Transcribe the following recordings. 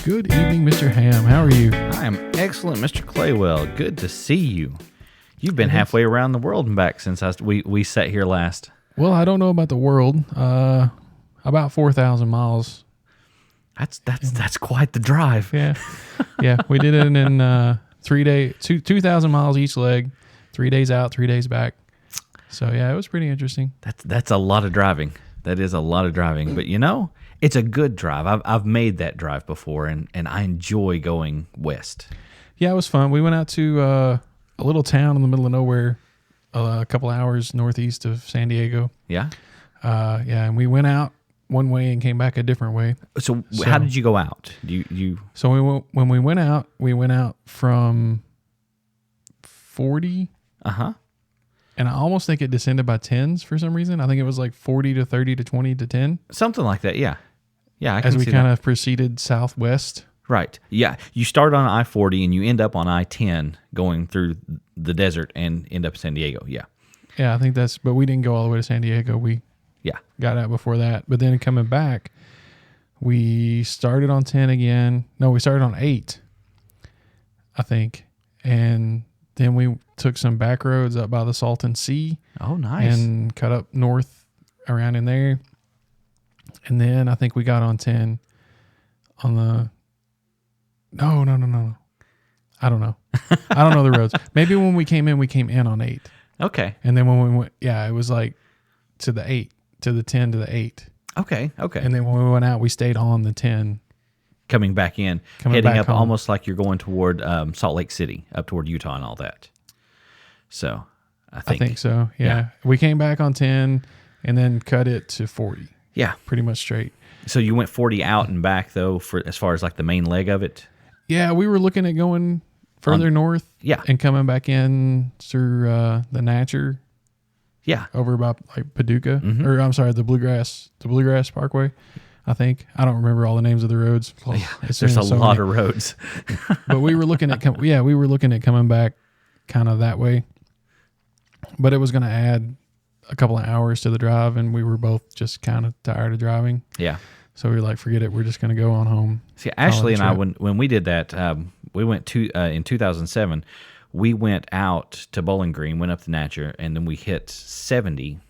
Good evening, Mr. Ham. How are you? I am excellent, Mr. Claywell. Good to see you. You've been halfway around the world and back since we sat here last. Well, I don't know about the world. About 4,000 miles. That's quite the drive. Yeah. Yeah, we did it in 3 days, 2,000 miles each leg, 3 days out, 3 days back. So, yeah, it was pretty interesting. That's a lot of driving. That is a lot of driving. But, it's a good drive. I've made that drive before, and I enjoy going west. Yeah, it was fun. We went out to a little town in the middle of nowhere, a couple hours northeast of San Diego. Yeah? Yeah, and we went out one way and came back a different way. So how did you go out? So when we went out from 40. Uh-huh. And I almost think it descended by tens for some reason. I think it was like 40 to 30 to 20 to 10. Something like that, yeah. Yeah, I can as we see kind that. of proceeded southwest. Right. Yeah. You start on I-40 and you end up on I-10 going through the desert and end up in San Diego. Yeah. Yeah, I think but we didn't go all the way to San Diego. We got out before that. But then coming back, we started on 10 again. No, we started on 8, I think. And then we took some back roads up by the Salton Sea. Oh, nice. And cut up north around in there. And then I think we got on 10 on the... No. I don't know. I don't know the roads. Maybe when we came in on 8. Okay. And then when we went, it was like to the 8, to the 10, to the 8. Okay. And then when we went out, we stayed on the 10. Coming back in, heading up home. Almost like you're going toward Salt Lake City, up toward Utah and all that. So, I think so, yeah. We came back on 10 and then cut it to 40. Yeah. Pretty much straight. So you went 40 out and back, though, for as far as like the main leg of it? Yeah, we were looking at going further north. Yeah. And coming back in through the Natcher. Yeah. Over about like Paducah. Mm-hmm. Or I'm sorry, the Bluegrass Parkway, I think. I don't remember all the names of the roads. There's a lot of roads. But we were looking at coming back kind of that way. But it was going to add a couple of hours to the drive, and we were both just kind of tired of driving. Yeah. So we were like, forget it. We're just going to go on home. See, Ashley and I, when we did that, we went in 2007, we went out to Bowling Green, went up the Natcher, and then we hit 70,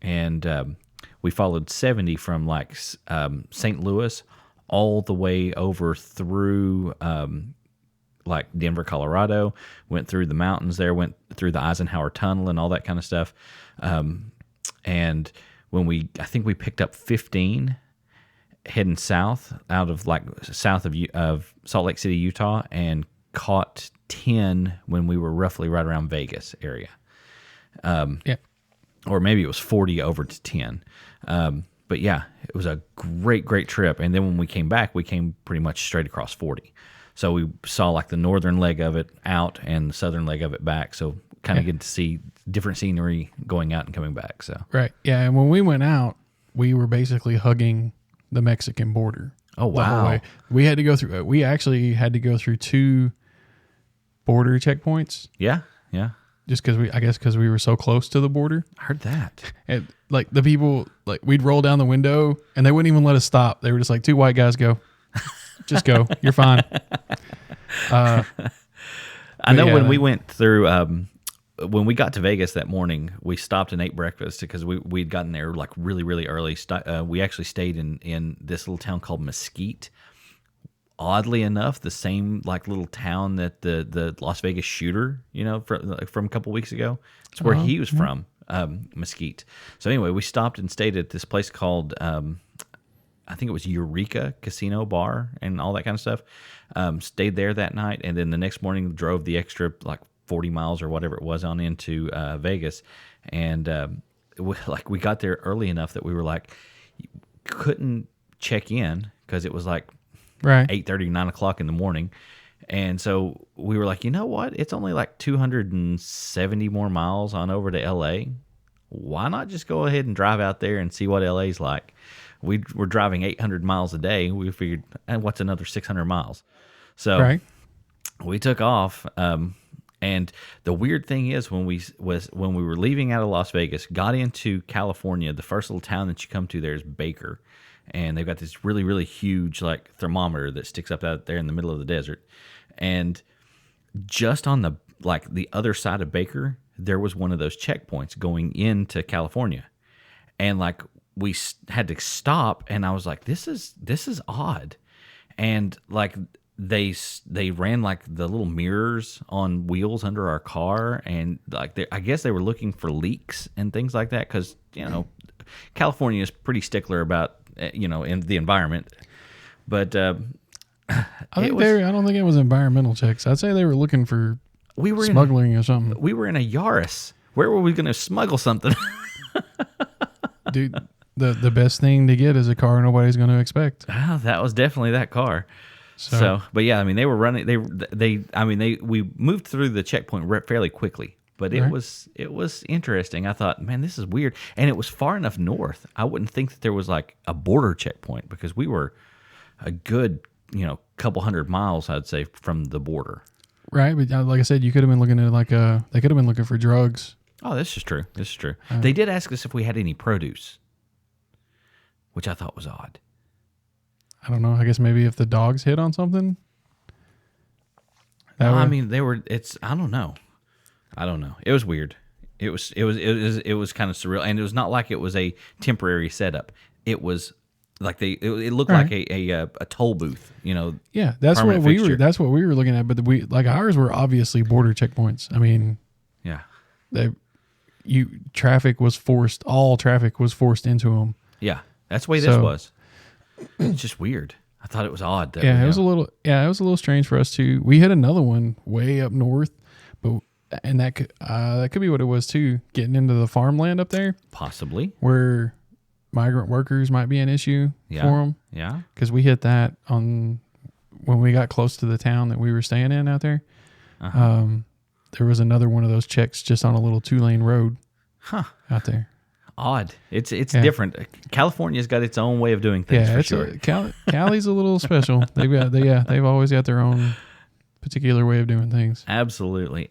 and we followed 70 from like St. Louis all the way over through like Denver, Colorado, went through the mountains there, went through the Eisenhower Tunnel and all that kind of stuff. And when I think we picked up 15 heading south out of like south of Salt Lake City, Utah, and caught 10 when we were roughly right around Vegas area. Or maybe it was 40 over to 10. But yeah, it was a great trip. And then when we came back, we came pretty much straight across 40. So we saw like the northern leg of it out and the southern leg of it back. So kind of get to see different scenery going out and coming back. So right. Yeah. And when we went out, we were basically hugging the Mexican border. Oh, wow. We actually had to go through 2 border checkpoints. Yeah. Just because we were so close to the border. I heard that. And like the people, like we'd roll down the window and they wouldn't even let us stop. They were just like, 2 white guys go. Just go. You're fine. I know when we went through, when we got to Vegas that morning, we stopped and ate breakfast because we'd gotten there like really, really early. We actually stayed in this little town called Mesquite. Oddly enough, the same like little town that the Las Vegas shooter, from a couple weeks ago. It's where he was from, Mesquite. So anyway, we stopped and stayed at this place called, I think it was Eureka Casino Bar and all that kind of stuff. Stayed there that night, and then the next morning drove the extra like 40 miles or whatever it was on into Vegas. And we got there early enough that we were like, couldn't check in because it was like 8:30, 9 o'clock in the morning. And so we were like, you know what? It's only like 270 more miles on over to L.A. Why not just go ahead and drive out there and see what L.A.'s like? We were driving 800 miles a day. We figured, what's another 600 miles? So we took off. And the weird thing is when we were leaving out of Las Vegas, got into California, the first little town that you come to there is Baker. and they've got this really, really huge like thermometer that sticks up out there in the middle of the desert. And just on the other side of Baker, there was one of those checkpoints going into California, and like we had to stop, and I was like, this is odd, and like they ran like the little mirrors on wheels under our car, and like I guess they were looking for leaks and things like that, because California is pretty stickler about in the environment, but I don't think it was environmental checks. I'd say they were looking for smuggling or something. We were in a Yaris. Where were we going to smuggle something? Dude, the best thing to get is a car nobody's going to expect. That was definitely that car. So, but yeah, I mean, they were running. We moved through the checkpoint fairly quickly, but it was interesting. I thought, man, this is weird, and it was far enough north. I wouldn't think that there was like a border checkpoint, because we were a good couple hundred miles, I'd say, from the border. Right, but like I said, you could have been looking at they could have been looking for drugs. Oh, this is true. They did ask us if we had any produce, which I thought was odd. I don't know. I guess maybe if the dogs hit on something. I mean, they were. I don't know. It was weird. It was kind of surreal, and it was not like it was a temporary setup. It was like it looked like a toll booth. Yeah, that's what we were. That's what we were looking at. But ours were obviously border checkpoints. I mean, yeah, traffic was forced. All traffic was forced into them. Yeah, that's the way this was. It's just weird. I thought it was odd. It was a little strange for us too. We hit another one way up north, and that could be what it was too. Getting into the farmland up there, possibly, where migrant workers might be an issue for them. Yeah, because we hit that when we got close to the town that we were staying in out there. Uh-huh. There was another one of those checks just on a little 2-lane road out there. Odd. It's different. California's got its own way of doing things, for sure. Cali's a little special. They've always got their own particular way of doing things. Absolutely.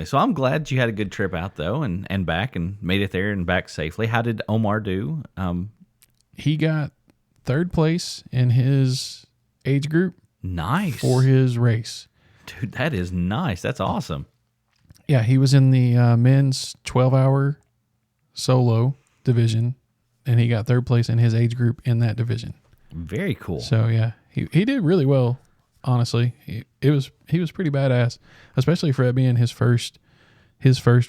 So I'm glad you had a good trip out though, and back, and made it there and back safely. How did Omar do? He got third place in his age group. Nice. For his race. Dude, that is nice. That's awesome. Yeah, he was in the men's 12-hour solo division, and he got third place in his age group in that division. Very cool. So yeah, he did really well. Honestly, he was pretty badass, especially for it being his first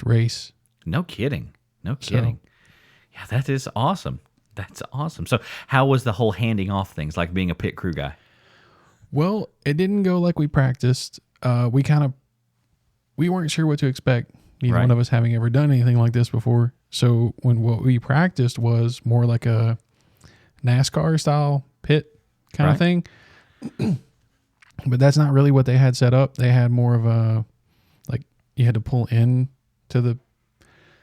race. No kidding. Yeah, that is awesome. That's awesome. So how was the whole handing off things, like being a pit crew guy? Well, it didn't go like we practiced. We weren't sure what to expect. Neither one of us having ever done anything like this before. So what we practiced was more like a NASCAR style pit kind of thing. But that's not really what they had set up. They had more of a, like, you had to pull in to the...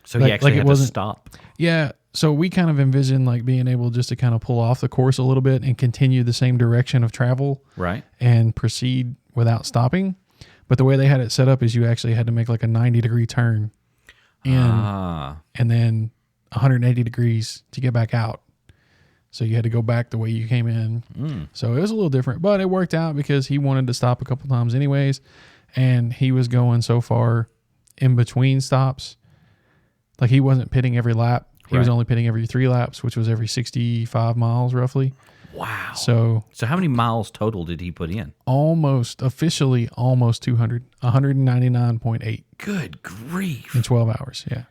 So you actually had to stop. Yeah. So we kind of envisioned like being able just to kind of pull off the course a little bit and continue the same direction of travel. Right. And proceed without stopping. But the way they had it set up is you actually had to make like a 90-degree turn in and then 180 degrees to get back out. So you had to go back the way you came in. So it was a little different, but it worked out because he wanted to stop a couple times anyways. And he was going so far in between stops. Like he wasn't pitting every lap. He was only pitting every 3 laps, which was every 65 miles roughly. Wow. So how many miles total did he put in? Officially almost 200, 199.8. Good grief. In 12 hours, yeah.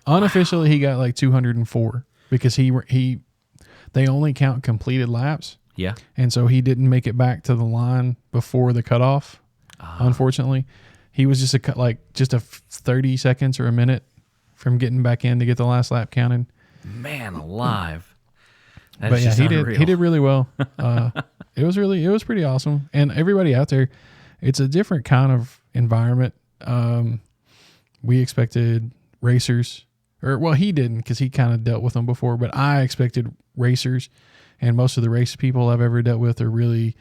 Unofficially, he got like 204 because they only count completed laps. Yeah. And so he didn't make it back to the line before the cutoff, unfortunately. He was just a 30 seconds or a minute from getting back in to get the last lap counted. Man alive. But yeah, he did really well. It was pretty awesome. And everybody out there, it's a different kind of environment. We expected racers, he didn't because he kind of dealt with them before, but I expected racers, and most of the race people I've ever dealt with are really,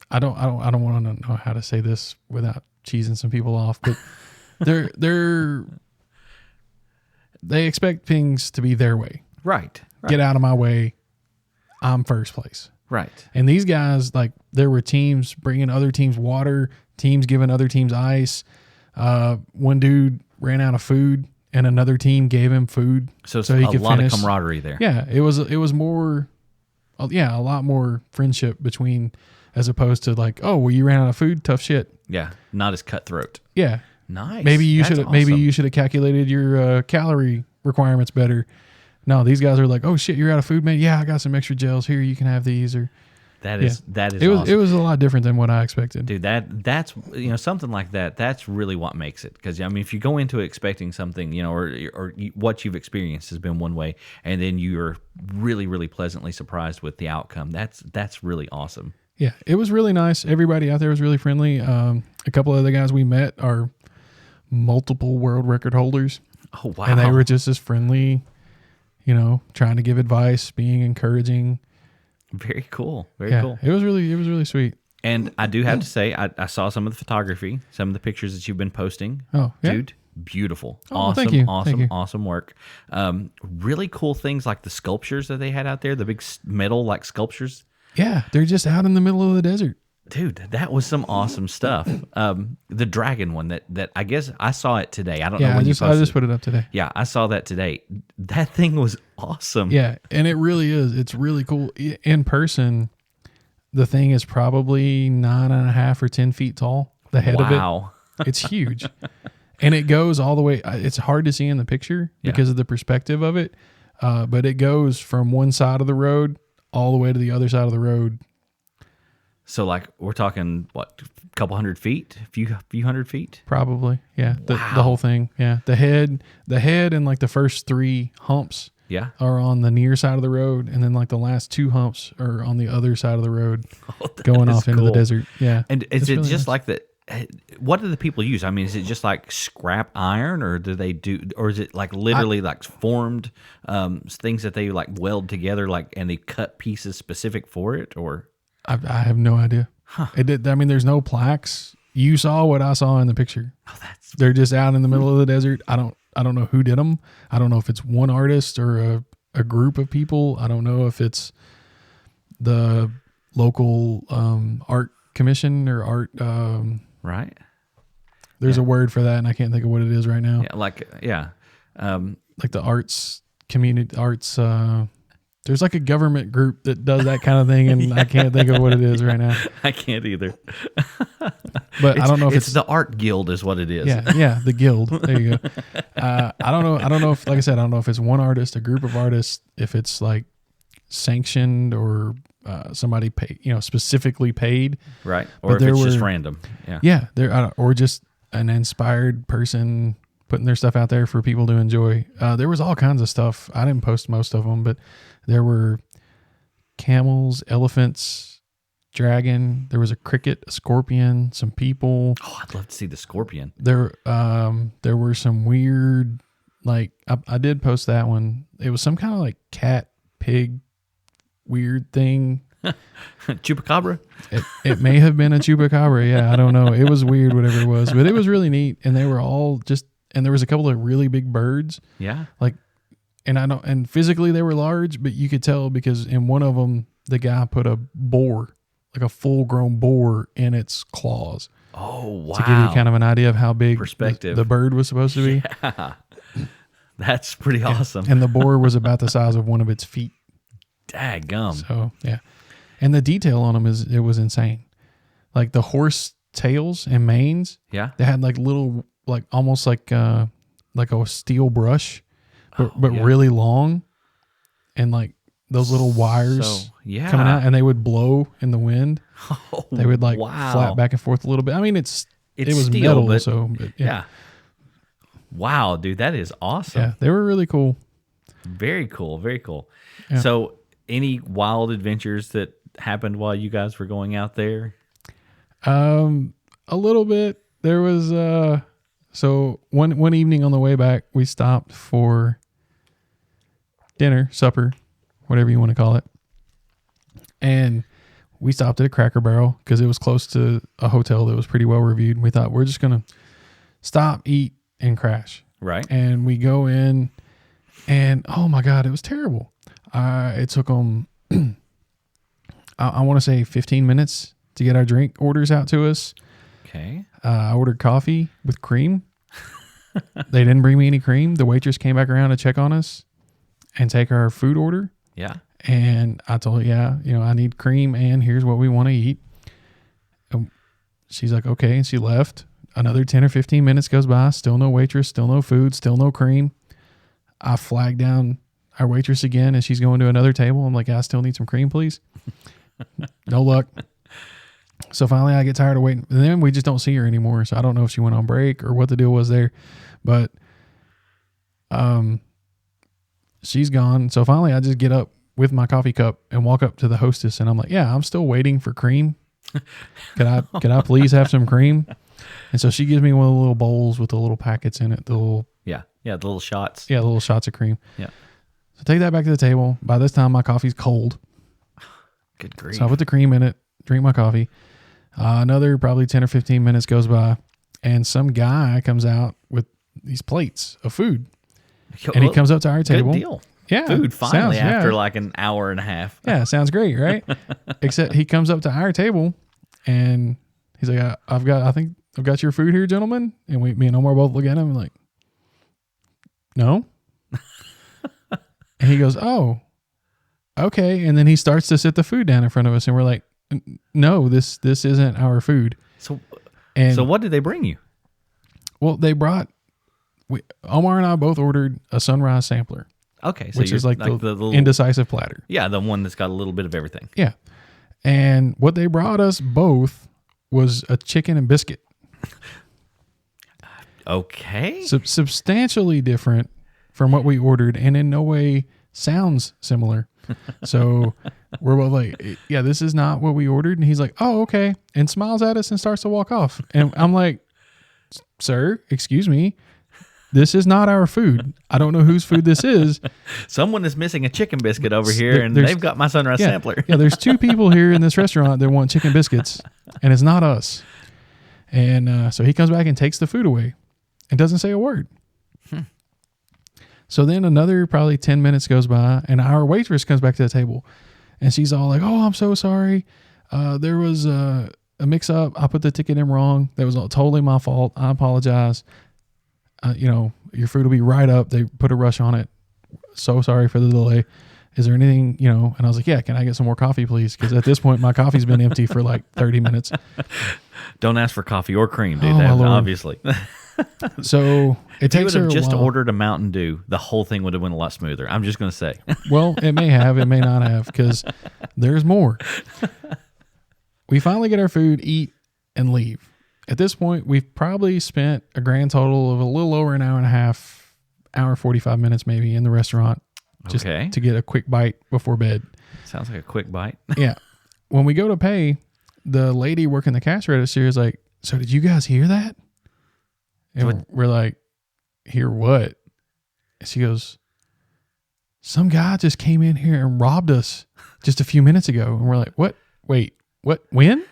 I don't want to know how to say this without cheesing some people off, but they're they expect things to be their way. Right. Get out of my way. I'm first place. Right. And these guys, like, there were teams bringing other teams water, teams giving other teams ice. One dude ran out of food, and another team gave him food, so he could finish. A lot of camaraderie there. Yeah, it was more, a lot more friendship between, as opposed to like, oh, well, you ran out of food, tough shit. Yeah, not as cutthroat. Yeah, nice. Maybe you should have calculated your calorie requirements better. No, these guys are like, oh shit, you're out of food, man. Yeah, I got some extra gels here. You can have these. Or that is it was a lot different than what I expected. Dude, that's something like that. That's really what makes it. Because I mean, if you go into it expecting something, or what you've experienced has been one way, and then you're really, really pleasantly surprised with the outcome. That's really awesome. Yeah, it was really nice. Everybody out there was really friendly. A couple of the guys we met are multiple world record holders. Oh wow! And they were just as friendly. Trying to give advice, being encouraging. Very cool. Very cool. It was really sweet. And I do have to say, I saw some of the photography, some of the pictures that you've been posting. Oh, yeah. Dude, beautiful. Oh, awesome, thank you. Awesome work. Really cool things like the sculptures that they had out there, the big metal like sculptures. Yeah, they're just out in the middle of the desert. Dude, that was some awesome stuff. The dragon one that I guess I saw it today. I don't know when you posted. I just put it up today. Yeah, I saw that today. That thing was awesome. Yeah, and it really is. It's really cool. In person, the thing is probably 9.5 or 10 feet tall. The head of it. It's huge. And it goes all the way. It's hard to see in the picture because of the perspective of it. But it goes from one side of the road all the way to the other side of the road. So, like, we're talking, what, a couple hundred feet? A few hundred feet? Probably, yeah. The whole thing, yeah. The head and, like, the first 3 humps are on the near side of the road, and then, like, the last 2 humps are on the other side of the road going off into the desert. Yeah. And is it really just nice. Like that? What do the people use? I mean, is it just like scrap iron, or or is it like literally like formed things that they, like, weld together, like, and they cut pieces specific for it, or... I have no idea. Huh. There's no plaques. You saw what I saw in the picture. Oh, they're just out in the middle of the desert. I don't know who did them. I don't know if it's one artist or a group of people. I don't know if it's the local art commission or art. Right. There's a word for that, and I can't think of what it is right now. Yeah, like the arts community arts. There's like a government group that does that kind of thing, and I can't think of what it is right now. I can't either. But I don't know if it's the art guild is what it is. Yeah, the guild. There you go. I don't know if, like I said, I don't know if it's one artist, a group of artists, if it's like sanctioned or somebody paid, specifically paid. Right. Or if it's just random. Yeah. Yeah. Or just an inspired person putting their stuff out there for people to enjoy. There was all kinds of stuff. I didn't post most of them, but there were camels, elephants, dragon. There was a cricket, a scorpion, some people. Oh, I'd love to see the scorpion. There were some weird, like, I did post that one. It was some kind of like cat, pig, weird thing. Chupacabra? It may have been a chupacabra. Yeah, I don't know. It was weird, whatever it was, but it was really neat. And they were all and there was a couple of really big birds. Yeah. Like, and physically they were large, but you could tell because in one of them, the guy put a boar, like a full grown boar, in its claws. Oh, wow. To give you kind of an idea of how big perspective the bird was supposed to be. Yeah. That's pretty awesome. And the boar was about the size of one of its feet. Daggum. So, yeah. And the detail on them it was insane. Like the horse tails and manes. Yeah. They had like little, like almost like a steel brush, but really long, and like those little wires coming out, and they would blow in the wind. Oh, they would like flap back and forth a little bit. I mean, it was steel, metal, but yeah. Wow, dude, that is awesome. Yeah, they were really cool. Very cool, very cool. Yeah. So, any wild adventures that happened while you guys were going out there? A little bit. There was so one evening on the way back, we stopped for dinner, supper, whatever you want to call it. And we stopped at a Cracker Barrel because it was close to a hotel that was pretty well reviewed. And we thought, we're just going to stop, eat, and crash. Right. And we go in, And oh my God, it was terrible. It took them, I want to say 15 minutes to get our drink orders out to us. Okay. I ordered coffee with cream. They didn't bring me any cream. The waitress came back around to check on us and take our food order. Yeah. And I told her, I need cream and here's what we want to eat. And she's like, okay. And she left. Another 10 or 15 minutes goes by. Still no waitress, still no food, still no cream. I flagged down our waitress again and she's going to another table. I'm like, I still need some cream, please. No luck. So finally I get tired of waiting. And then we just don't see her anymore. So I don't know if she went on break or what the deal was there. But she's gone. So finally I just get up with my coffee cup and walk up to the hostess and I'm like, yeah, I'm still waiting for cream. Could I please have some cream? And so she gives me one of the little bowls with the little packets in it. The little the little shots. Yeah, the little shots of cream. Yeah. So take that back to the table. By this time my coffee's cold. Good grief. So I put the cream in it, drink my coffee. Another probably 10 or 15 minutes goes by and some guy comes out with these plates of food. And he comes up to our table. Good deal. Yeah. Food finally after like an hour and a half. Yeah, sounds great, right? Except he comes up to our table and he's like, I think I've got your food here, gentlemen. And me and Omar both look at him and like, no. And he goes, oh, okay. And then he starts to sit the food down in front of us and we're like, no, this isn't our food. So what did they bring you? Well, they brought, Omar and I both ordered a sunrise sampler. Okay. So which is like the little indecisive platter. Yeah. The one that's got a little bit of everything. Yeah. And what they brought us both was a chicken and biscuit. Okay. Substantially different from what we ordered and in no way sounds similar. So we're both like, yeah, this is not what we ordered. And he's like, oh, okay. And smiles at us and starts to walk off. And I'm like, sir, excuse me. This is not our food. I don't know whose food this is. Someone is missing a chicken biscuit over here and they've got my sunrise sampler. Yeah, there's two people here in this restaurant that want chicken biscuits and it's not us. And so he comes back and takes the food away and doesn't say a word. So then another probably 10 minutes goes by and our waitress comes back to the table and she's all like, oh, I'm so sorry. There was a mix up. I put the ticket in wrong. That was totally my fault. I apologize. Your food will be right up. They put a rush on it. So sorry for the delay. Is there anything, and I was like, yeah, can I get some more coffee, please? Because at this point, my coffee's been empty for like 30 minutes. Don't ask for coffee or cream, dude. Obviously. So it takes her a while. If you would have just ordered a Mountain Dew, the whole thing would have went a lot smoother. I'm just going to say. Well, it may have, it may not have, because there's more. We finally get our food, eat, and leave. At this point, we've probably spent a grand total of a little over an hour and a half, hour 45 minutes maybe in the restaurant just to get a quick bite before bed. Sounds like a quick bite. Yeah. When we go to pay, the lady working the cash register is like, so did you guys hear that? And we're like, hear what? And she goes, some guy just came in here and robbed us just a few minutes ago. And we're like, what? Wait, what? When?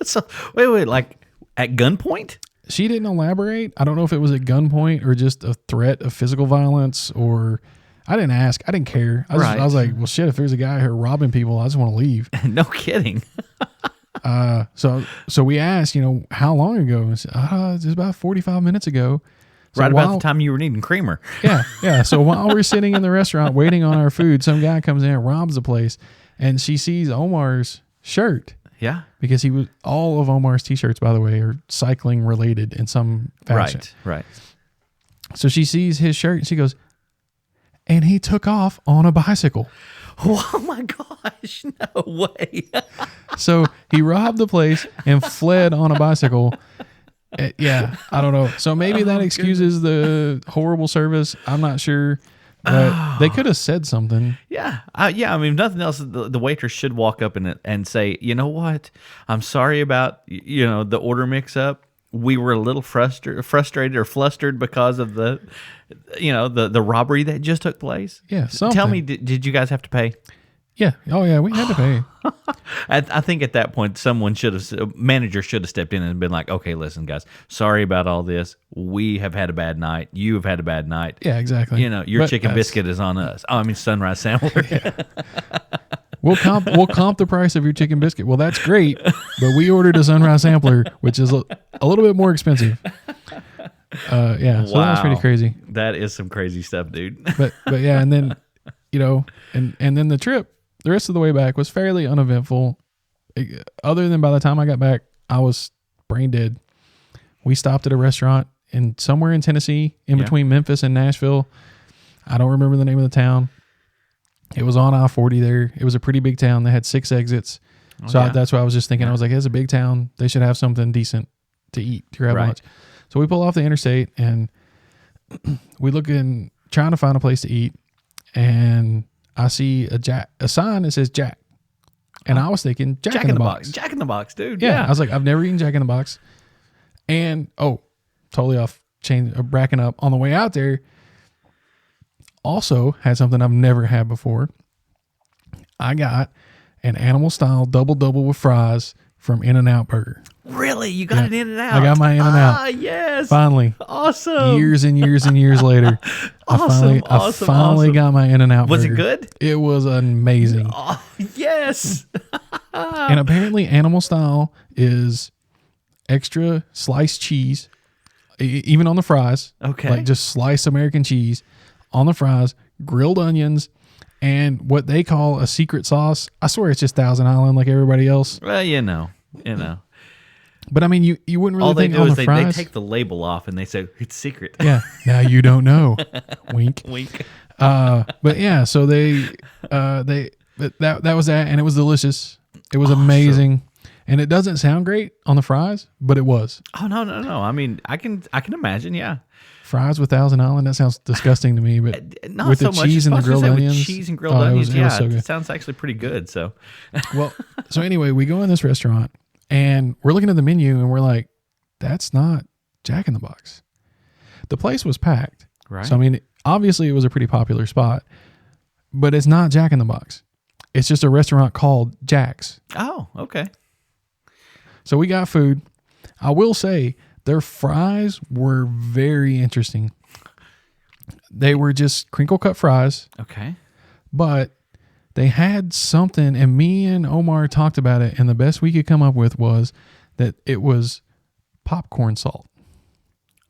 So wait, like at gunpoint? She didn't elaborate. I don't know if it was at gunpoint or just a threat of physical violence or I didn't ask. I didn't care. I was like, well, shit, if there's a guy here robbing people, I just want to leave. No kidding. So we asked, how long ago? And said, just about 45 minutes ago. So right about the time you were needing creamer. Yeah. So while we're sitting in the restaurant waiting on our food, some guy comes in and robs the place and she sees Omar's shirt. Yeah. Because all of Omar's t-shirts, by the way, are cycling related in some fashion. Right. So she sees his shirt and she goes, and he took off on a bicycle. Oh my gosh, no way. So he robbed the place and fled on a bicycle. Yeah, I don't know. So maybe that excuses the horrible service. I'm not sure. But they could have said something. Yeah. I mean, if nothing else, the waitress should walk up and say, you know what? I'm sorry about, the order mix up. We were a little frustrated or flustered because of the robbery that just took place. Yeah. Something. Tell me, did you guys have to pay? Yeah. Oh, yeah. We had to pay. I think at that point, manager should have stepped in and been like, okay, listen, guys, sorry about all this. We have had a bad night. You have had a bad night. Yeah, exactly. Your chicken biscuit is on us. Oh, I mean, sunrise sampler. Yeah. We'll comp the price of your chicken biscuit. Well, that's great, but we ordered a sunrise sampler, which is a little bit more expensive. Yeah, so that was pretty crazy. That is some crazy stuff, dude. But yeah, and then and then the trip, the rest of the way back was fairly uneventful. Other than by the time I got back, I was brain dead. We stopped at a restaurant somewhere in Tennessee, in between Memphis and Nashville. I don't remember the name of the town. It was on I-40 there. It was a pretty big town. They had 6 exits. That's what I was just thinking. I was like, it's a big town. They should have something decent to eat, to grab lunch. So we pull off the interstate and we trying to find a place to eat. And I see a sign that says Jack. And I was thinking Jack in the Box. Jack in the Box, dude. Yeah. I was like, I've never eaten Jack in the Box. And, totally off chain, bracking up on the way out there. Also had something I've never had before. I got an animal style double with fries from In-N-Out Burger. Really? You got an In-N-Out? I got my In-N-Out. Ah, yes. Finally. Awesome. Years and years and years later. I finally got my In-N-Out Burger. Was it good? It was amazing. Oh, yes. And apparently animal style is extra sliced cheese, even on the fries. Okay. Like just sliced American cheese on the fries, grilled onions, and what they call a secret sauce. I swear it's just Thousand Island like everybody else. Well, you know. But I mean, you wouldn't really all they think do on is the they fries. take the label off and they say it's secret. Yeah. Now you don't know. Wink. Wink. But yeah, so that was that, and it was delicious. It was amazing, and it doesn't sound great on the fries, but it was. Oh no! I mean, I can imagine. Yeah. Fries with Thousand Island, that sounds disgusting to me, but not with so the much. cheese and the grilled onions. With cheese and grilled onions, it was so good. It sounds actually pretty good. So, well, so anyway, we go in this restaurant and we're looking at the menu and we're like, that's not Jack in the Box. The place was packed. Right. So, I mean, obviously it was a pretty popular spot, but it's not Jack in the Box. It's just a restaurant called Jack's. Oh, okay. So we got food. I will say their fries were very interesting. They were just crinkle cut fries. Okay. But they had something, and me and Omar talked about it, and the best we could come up with was that it was popcorn salt.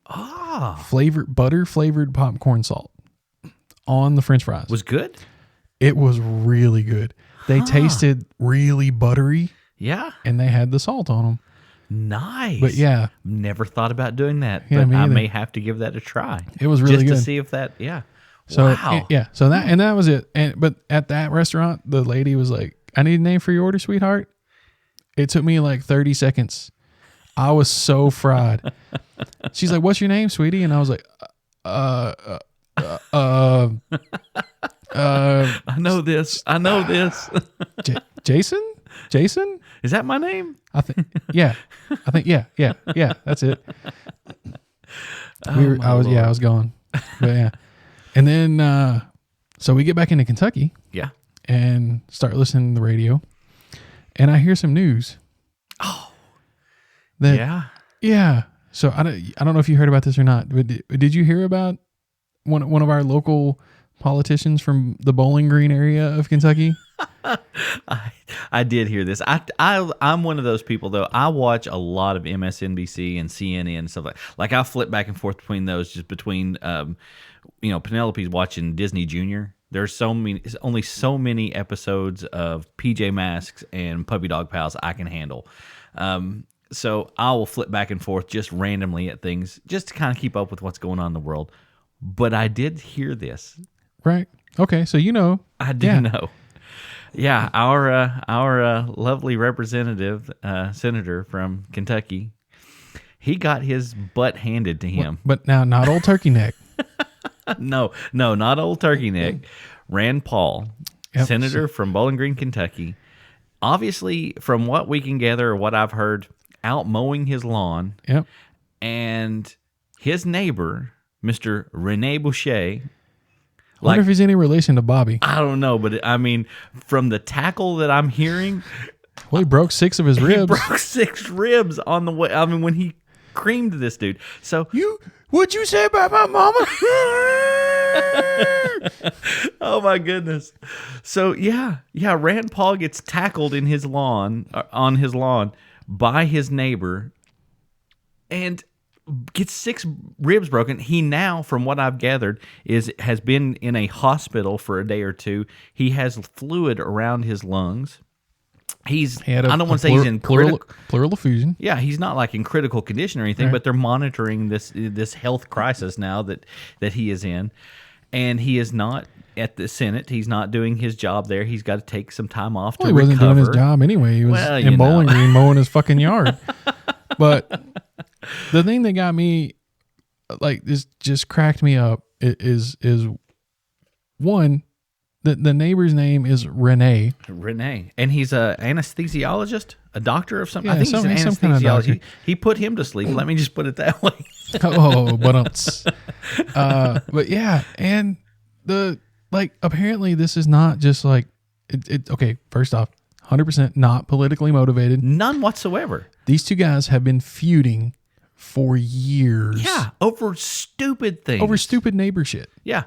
Butter flavored popcorn salt on the French fries. Was good? It was really good. They tasted really buttery. Yeah. And they had the salt on them. Nice. But yeah. Never thought about doing that. Yeah, but I may have to give that a try. It was really good. Just to see if that, yeah. So, wow. Yeah. So that was it. But at that restaurant, the lady was like, I need a name for your order, sweetheart. It took me like 30 seconds. I was so fried. She's like, what's your name, sweetie? And I was like, I know this. Jason? Is that my name? I think, yeah. That's it. I was gone. But yeah. And then, so we get back into Kentucky. Yeah. And start listening to the radio. And I hear some news. Oh. Yeah. So I don't know if you heard about this or not, but did you hear about one of our local politicians from the Bowling Green area of Kentucky? I did hear this. I'm one of those people though. I watch a lot of MSNBC and CNN and stuff like I flip back and forth between those, just between Penelope's watching Disney Junior. There's only so many episodes of PJ Masks and Puppy Dog Pals I can handle. So I will flip back and forth just randomly at things just to kind of keep up with what's going on in the world. But I did hear this. Right. Okay. So I do know. Yeah, our lovely representative, senator from Kentucky, he got his butt handed to him. But now, not old turkey neck. No, not old turkey neck. Rand Paul, senator from Bowling Green, Kentucky. Obviously, from what we can gather or what I've heard, out mowing his lawn. Yep. And his neighbor, Mr. Rene Boucher, I wonder if he's any relation to Bobby. I don't know, but I mean, from the tackle that I'm hearing, well, he broke 6 of his ribs. He broke 6 ribs on the way. I mean, when he creamed this dude. So what'd you say about my mama? Oh my goodness. So yeah, Rand Paul gets tackled on his lawn by his neighbor and gets 6 ribs broken. He now, from what I've gathered, has been in a hospital for a day or 2. He has fluid around his lungs. I don't want to say he's in pleural effusion. Yeah, he's not like in critical condition or anything, but they're monitoring this health crisis now that he is in. And he is not at the Senate. He's not doing his job there. He's got to take some time off to recover. He wasn't doing his job anyway. He was in Bowling Green mowing his fucking yard. But the thing that got me, like, this just cracked me up is one, the neighbor's name is Renee. Renee. And he's an anesthesiologist, a doctor of something. Yeah, I think he's an anesthesiologist. He put him to sleep. Let me just put it that way. But yeah, and apparently this is not just like, okay, first off, 100% not politically motivated. None whatsoever. These 2 guys have been feuding for years. Yeah, over stupid things. Over stupid neighbor shit. Yeah,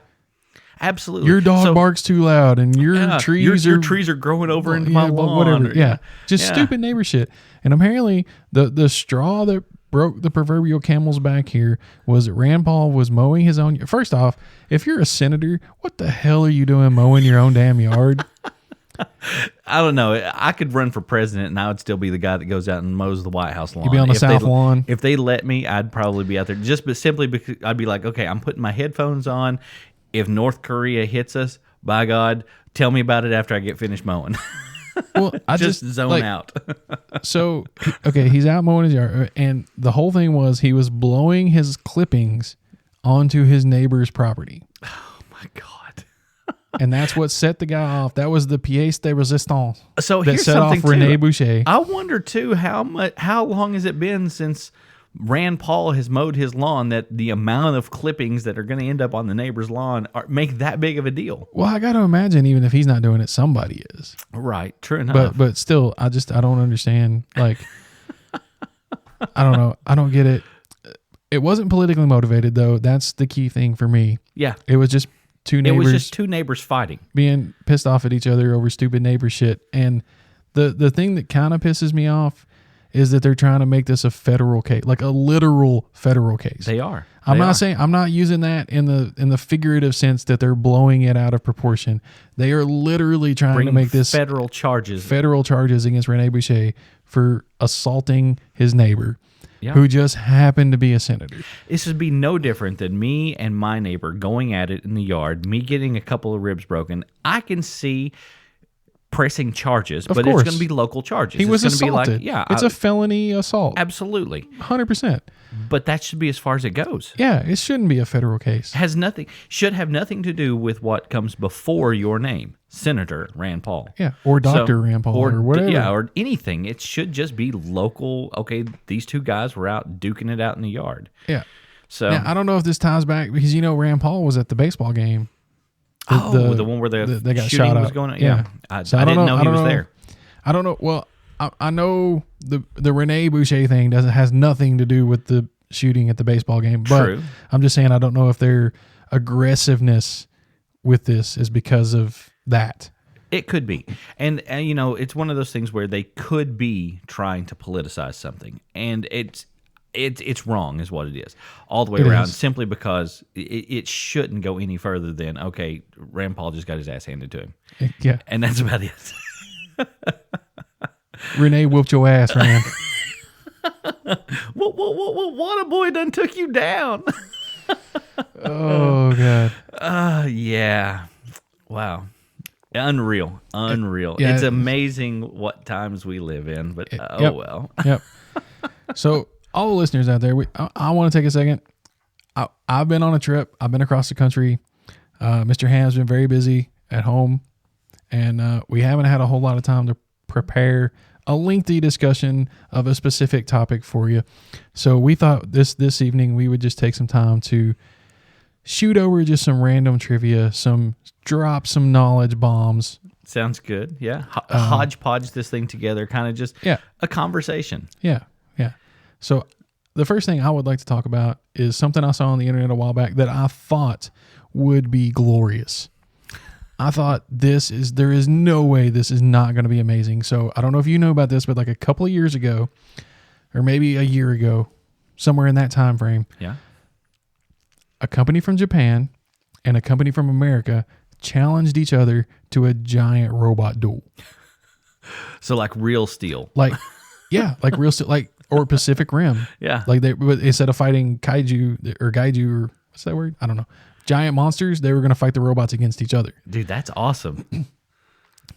absolutely. Your dog barks too loud and your trees are growing over into my lawn. Whatever. Stupid neighbor shit. And apparently the straw that broke the proverbial camel's back here was that Rand Paul was mowing his own. First off, if you're a senator, what the hell are you doing mowing your own damn yard? I don't know. I could run for president and I would still be the guy that goes out and mows the White House lawn. You'd be on the south lawn. If they let me, I'd probably be out there simply because I'd be like, okay, I'm putting my headphones on. If North Korea hits us, by God, tell me about it after I get finished mowing. Well, I just zone out. So, okay, he's out mowing his yard, and the whole thing was he was blowing his clippings onto his neighbor's property. Oh my God. And that's what set the guy off. That was the pièce de résistance. So that here's set something off Rene Boucher. I wonder too how long has it been since Rand Paul has mowed his lawn that the amount of clippings that are going to end up on the neighbor's lawn make that big of a deal? Well, I got to imagine even if he's not doing it, somebody is. Right. True enough. But still, I don't understand. Like, I don't know. I don't get it. It wasn't politically motivated though. That's the key thing for me. Yeah. It was just 2 neighbors. It was just 2 neighbors fighting, being pissed off at each other over stupid neighbor shit. And the thing that kind of pisses me off is that they're trying to make this a federal case, like a literal federal case. They are. I'm not using that in the figurative sense that they're blowing it out of proportion. They are literally trying to make this federal charges against Rene Boucher for assaulting his neighbor. Yeah. Who just happened to be a senator. This would be no different than me and my neighbor going at it in the yard, me getting a couple of ribs broken. I can see pressing charges, but it's going to be local charges. He was assaulted. It's a felony assault. Absolutely. 100%. But that should be as far as it goes. Yeah, it shouldn't be a federal case. Should have nothing to do with what comes before your name, Senator Rand Paul. Yeah, or Dr. Rand Paul or whatever. Yeah, or anything. It should just be local. Okay, these 2 guys were out duking it out in the yard. Yeah. So now, I don't know if this ties back because Rand Paul was at the baseball game. The one where they got shooting was going on? Yeah. I didn't know he was there. I don't know. Well, I know the Rene Boucher thing has nothing to do with the shooting at the baseball game. But True. I'm just saying I don't know if their aggressiveness with this is because of that. It could be. And it's one of those things where they could be trying to politicize something. And it's wrong is what it is all the way around, simply because it shouldn't go any further than, okay, Rand Paul just got his ass handed to him. Yeah. And that's about it. Renee whooped your ass, Rand. What a boy done took you down. Oh, God. Yeah. Wow. Unreal. Yeah. It's amazing what times we live in, but well. Yep. So all the listeners out there, I want to take a second. I've been on a trip. I've been across the country. Mr. Ham's been very busy at home, and we haven't had a whole lot of time to prepare a lengthy discussion of a specific topic for you. So we thought this evening we would just take some time to shoot over just some random trivia, drop some knowledge bombs. Sounds good. Yeah. Hodge Podge this thing together, kind of just a conversation. Yeah. Yeah. So the first thing I would like to talk about is something I saw on the internet a while back that I thought would be glorious. I thought there is no way this is not going to be amazing. So I don't know if you know about this, but like a couple of years ago, or maybe a year ago, somewhere in that time frame, a company from Japan and a company from America challenged each other to a giant robot duel. So like real steel. Like real steel, or Pacific Rim. Yeah. Like instead of fighting kaiju or what's that word? I don't know. Giant monsters, they were going to fight the robots against each other. Dude, that's awesome.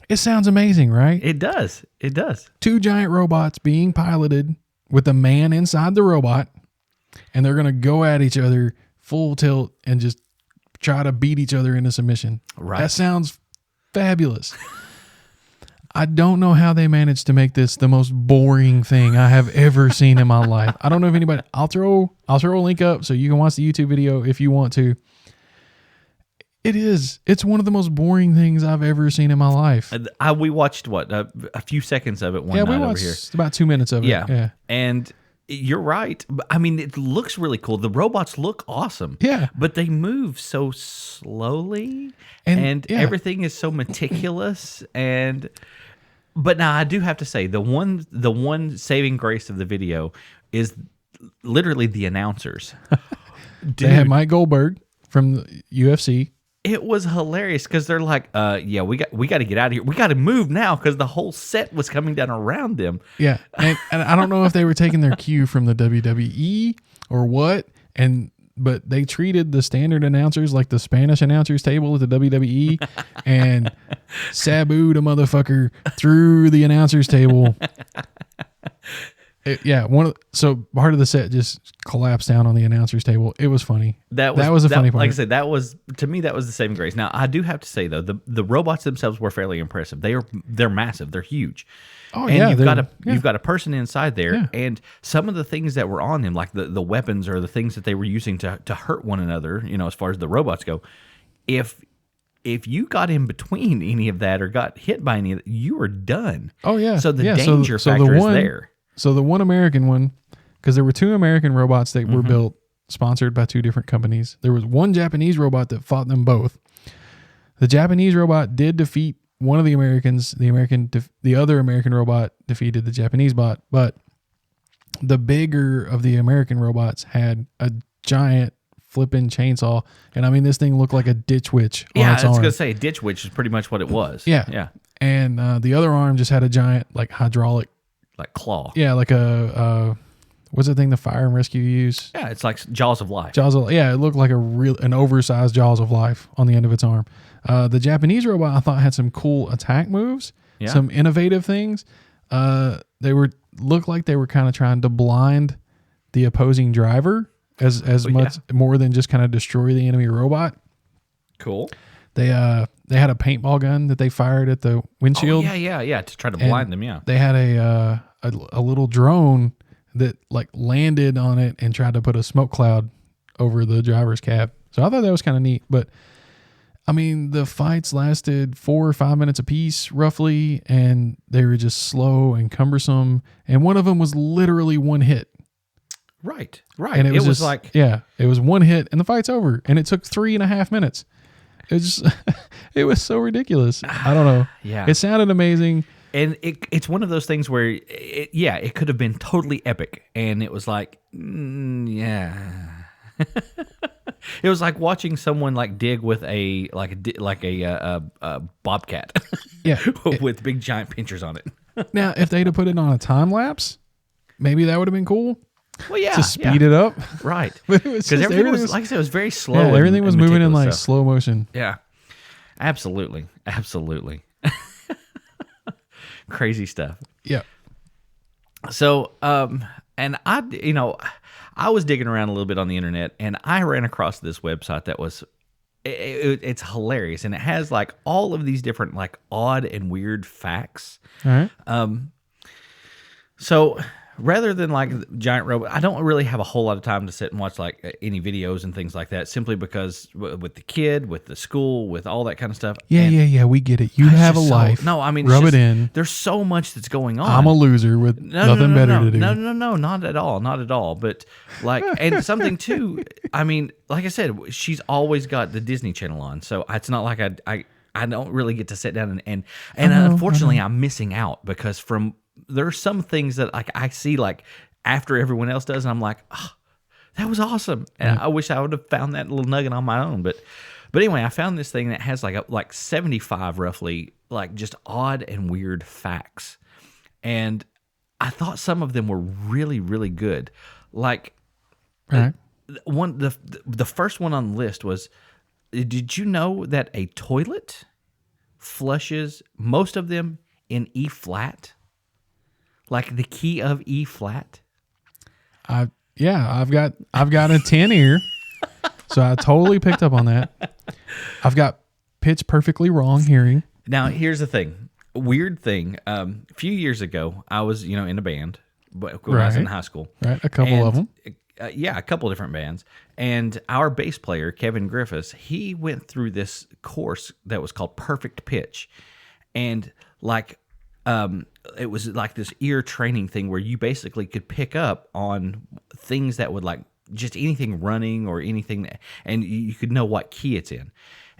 It sounds amazing, right? It does. It does. 2 giant robots being piloted with a man inside the robot, and they're going to go at each other full tilt and just try to beat each other into submission. Right. That sounds fabulous. I don't know how they managed to make this the most boring thing I have ever seen in my life. I don't know if anybody. I'll throw a link up so you can watch the YouTube video if you want to. It's one of the most boring things I've ever seen in my life. We watched a few seconds of it one night over here. We watched about 2 minutes of it. Yeah. And you're right. I mean, it looks really cool. The robots look awesome. Yeah. But they move so slowly and everything is so meticulous. But now I do have to say the one saving grace of the video is literally the announcers. Dude, they had Mike Goldberg from the UFC. It was hilarious because they're like, we got to get out of here. We got to move now because the whole set was coming down around them. Yeah, and I don't know if they were taking their cue from the WWE or what, but they treated the standard announcers like the Spanish announcers table at the WWE, and Sabu the motherfucker through the announcers table. So part of the set just collapsed down on the announcers table. It was funny. That was a funny part. Like I said, to me that was the saving grace. Now I do have to say though, the robots themselves were fairly impressive. They're massive. They're huge. Oh and yeah, you've got a person inside there, and some of the things that were on them, like the weapons or the things that they were using to hurt one another, as far as the robots go, if you got in between any of that or got hit by any of that, you were done. Oh yeah. So the danger factor is there. So the one American one, because there were 2 American robots that were built, sponsored by 2 different companies. There was one Japanese robot that fought them both. The Japanese robot did defeat one of the Americans. The other American robot defeated the Japanese bot, but the bigger of the American robots had a giant flipping chainsaw, and I mean this thing looked like a ditch witch. Yeah, I was gonna say ditch witch is pretty much what it was. Yeah. And the other arm just had a giant hydraulic. Like claw. Yeah, like what's the thing the fire and rescue use? Yeah, it's like Jaws of Life. It looked like an oversized Jaws of Life on the end of its arm. The Japanese robot I thought had some cool attack moves, some innovative things. They looked like they were kind of trying to blind the opposing driver as much more than just kind of destroy the enemy robot. Cool. They had a paintball gun that they fired at the windshield. Oh, yeah, to try to blind them. Yeah, they had a little drone that landed on it and tried to put a smoke cloud over the driver's cab. So I thought that was kind of neat. But I mean, the fights lasted 4 or 5 minutes apiece, roughly, and they were just slow and cumbersome. And one of them was literally one hit. Right. And it was it was one hit, and the fight's over, and it took 3.5 minutes. It was so ridiculous. I don't know. Yeah. It sounded amazing. And it's one of those things where, it could have been totally epic. And it was like, yeah. It was like watching someone dig with a bobcat. Yeah. With big giant pinchers on it. Now, if they'd have put it on a time lapse, maybe that would have been cool. Well, yeah. To speed it up. Right. Because everything was, like I said, it was very slow. Yeah, everything was moving in slow motion. Yeah. Absolutely. Crazy stuff. Yeah. So, and I was digging around a little bit on the internet, and I ran across this website that was, it's hilarious, and it has all of these different odd and weird facts. All right. So rather than like giant robot, I don't really have a whole lot of time to sit and watch like any videos and things like that, simply because with the kid, with the school, with all that kind of stuff. Yeah, we get it. You have a life. No, I mean, rub it in. There's so much that's going on. I'm a loser with nothing better to do. No, not at all. But like, and something too, I mean, like I said, she's always got the Disney Channel on, so it's not like I don't really get to sit down and unfortunately I'm missing out, because there are some things that like I see like after everyone else does, and I'm like, oh, that was awesome, and I wish I would have found that little nugget on my own. But anyway, I found this thing that has like 75 roughly like just odd and weird facts, and I thought some of them were really, really good. Like the first one on the list was, did you know that a toilet flushes most of them in E flat? Like the key of E flat? I've got a 10 ear, so I totally picked up on that. I've got pitch perfectly wrong hearing. Now, here's the thing. Weird thing. A few years ago, I was, in a band when I was in high school. Right, a couple of them. A couple of different bands. And our bass player, Kevin Griffiths, he went through this course that was called Perfect Pitch. And like, it was like this ear training thing where you basically could pick up on things that would like just anything running or anything, and you could know what key it's in.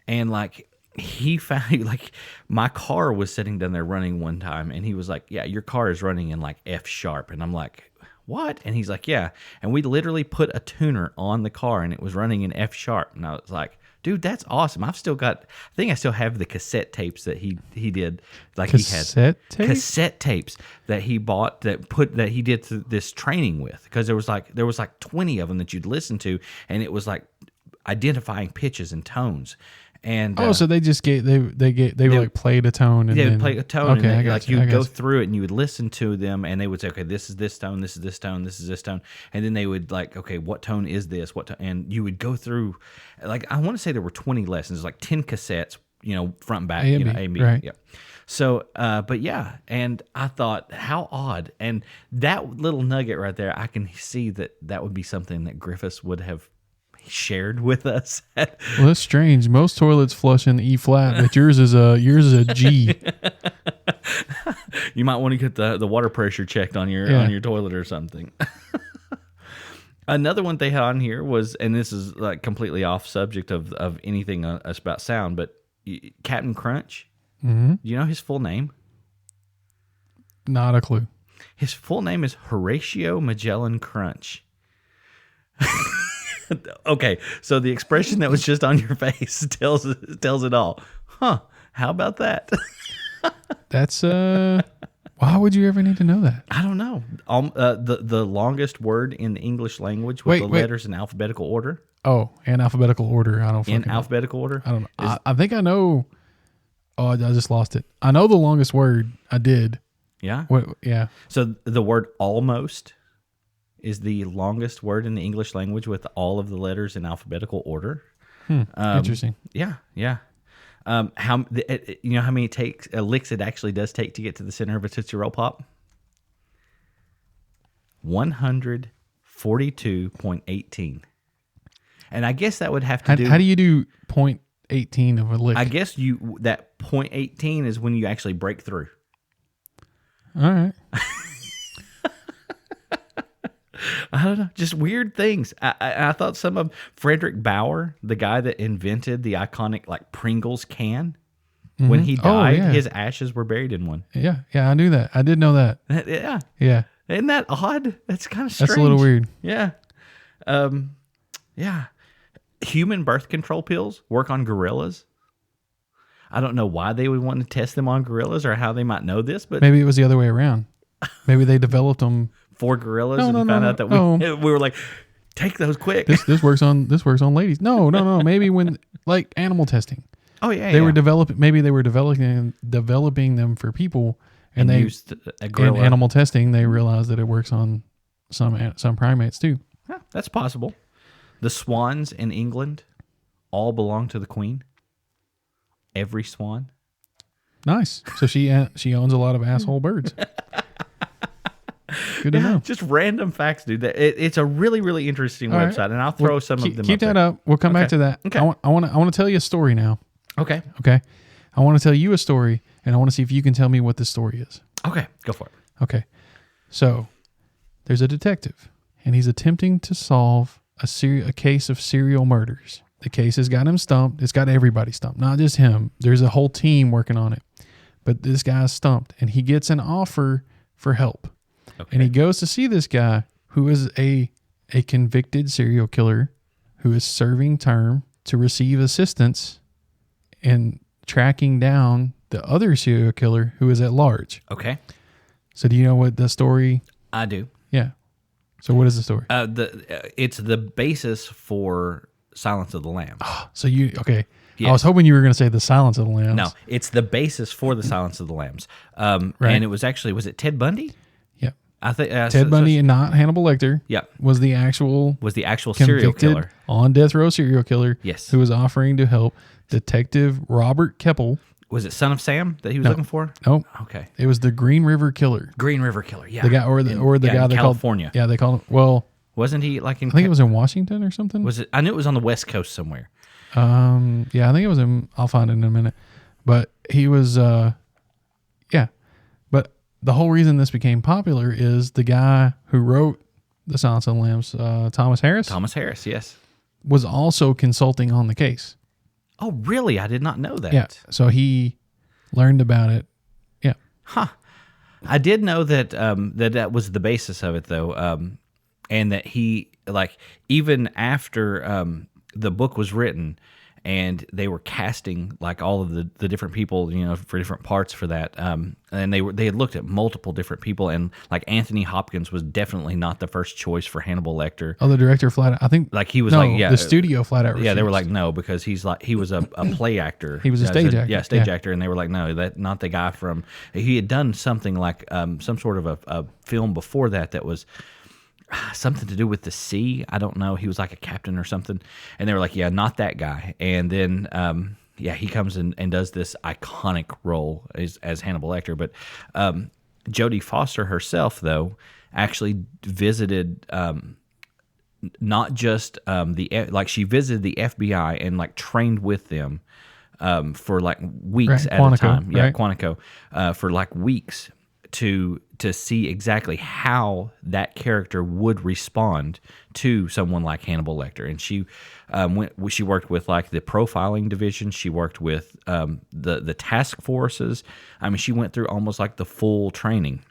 And like, he found like my car was sitting down there running one time, and he was like, yeah, your car is running in like F sharp. And I'm like, what? And he's like, yeah. And we literally put a tuner on the car and it was running in F sharp. And I was like, dude, that's awesome. I think I still have the cassette tapes that he did. Like cassette tapes? Cassette tapes that he bought that he did this training with, because there was like 20 of them that you'd listen to, and it was like identifying pitches and tones. And so they just they like played a tone, and would play a tone. Okay, and like you would go through it and you would listen to them, and they would say, okay, this is this tone, this is this tone, this is this tone, and then they would like, okay, what tone is this? What tone? And you would go through, like, I want to say there were 20 lessons, like 10 cassettes, front and back, A and B, right? Yeah. So, but yeah, and I thought, how odd, and that little nugget right there, I can see that would be something that Griffiths would have shared with us. Well, that's strange. Most toilets flush in E flat, but yours is a G. You might want to get the water pressure checked on your toilet or something. Another one they had on here was, and this is like completely off subject of anything about sound, but Captain Crunch. Mm-hmm. Do you know his full name? Not a clue. His full name is Horatio Magellan Crunch. Okay, so the expression that was just on your face tells it all. Huh? How about that? That's why would you ever need to know that? I don't know. The longest word in the English language with letters in alphabetical order. Oh, in alphabetical order. I don't. In alphabetical order. I don't know. I think I know. Oh, I just lost it. I know the longest word. I did. Yeah. What? Yeah. So the word almost is the longest word in the English language with all of the letters in alphabetical order. Interesting. Yeah. You know how many licks it actually does take to get to the center of a Tootsie Roll Pop? 142.18. And I guess that would have to do... How do you do 0.18 of a lick? I guess that 0.18 is when you actually break through. All right. I don't know, just weird things. I thought some of Frederick Bauer, the guy that invented the iconic like Pringles can, when he died, his ashes were buried in one. Yeah, I knew that. I did know that. Yeah. Isn't that odd? That's kind of strange. That's a little weird. Yeah. Yeah. Human birth control pills work on gorillas. I don't know why they would want to test them on gorillas or how they might know this, but maybe it was the other way around. Maybe they developed them for gorillas and found out that we were like, take those quick. This works on ladies. No. Maybe when like animal testing. Oh yeah. They were developing. Maybe they were developing them for people, and they used in animal testing. They realized that it works on some primates too. Yeah, that's possible. The swans in England all belong to the Queen. Every swan. Nice. So she owns a lot of asshole birds. Good to know. Just random facts, dude. It's a really, really interesting website, and I'll throw some of them. Keep that up. We'll come back to that. Okay. I want to tell you a story now. Okay. Okay. I want to tell you a story, and I want to see if you can tell me what this story is. Okay. Go for it. Okay. So there's a detective, and he's attempting to solve a case of serial murders. The case has got him stumped. It's got everybody stumped, not just him. There's a whole team working on it. But this guy's stumped, and he gets an offer for help. Okay. And he goes to see this guy who is a convicted serial killer who is serving term to receive assistance in tracking down the other serial killer who is at large. Okay. So do you know what the story? I do. Yeah. So what is the story? It's the basis for Silence of the Lambs. So okay. Yes. I was hoping you were going to say The Silence of the Lambs. No, it's the basis for the Silence of the Lambs. Right. And it was it Ted Bundy? Yeah. I think Ted Bundy and not Hannibal Lecter. Yeah. Was the actual serial killer. On death row serial killer. Yes. Who was offering to help Detective Robert Keppel. Was it Son of Sam that he was looking for? Nope. Okay. It was the Green River Killer. Green River Killer, yeah. The guy guy they California. called. Yeah, they called him. Well, wasn't he like in? I think it was in Washington or something. Was it? I knew it was on the West Coast somewhere. Yeah, I think it was in. I'll find it in a minute. But he was. Yeah, but the whole reason this became popular is the guy who wrote The Silence of the Lambs, Thomas Harris. Thomas Harris, yes, was also consulting on the case. Oh, really? I did not know that. Yeah, so he learned about it. Yeah. Huh. I did know that that was the basis of it, though, and that he, like, even after the book was written and they were casting, like, all of the different people, for different parts for that, and they had looked at multiple different people, and, like, Anthony Hopkins was definitely not the first choice for Hannibal Lecter. Oh, the director flat out, I think, like, he was the studio flat out refused. Yeah, they were like, no, because he was a play actor. He was a stage actor. Yeah, stage actor, and they were like, no, that not the guy from. He had done something like some sort of a film before that was something to do with the sea. I don't know. He was like a captain or something, and they were like, yeah, not that guy. And then he comes in and does this iconic role as Hannibal Lecter. But Jodie Foster herself, though, actually visited not just she visited the FBI and, like, trained with them for, like, weeks at a time. Yeah, right? Quantico for, like, weeks to see exactly how that character would respond to someone like Hannibal Lecter. And she worked with, like, the profiling division. She worked with the task forces. I mean, she went through almost like the full training.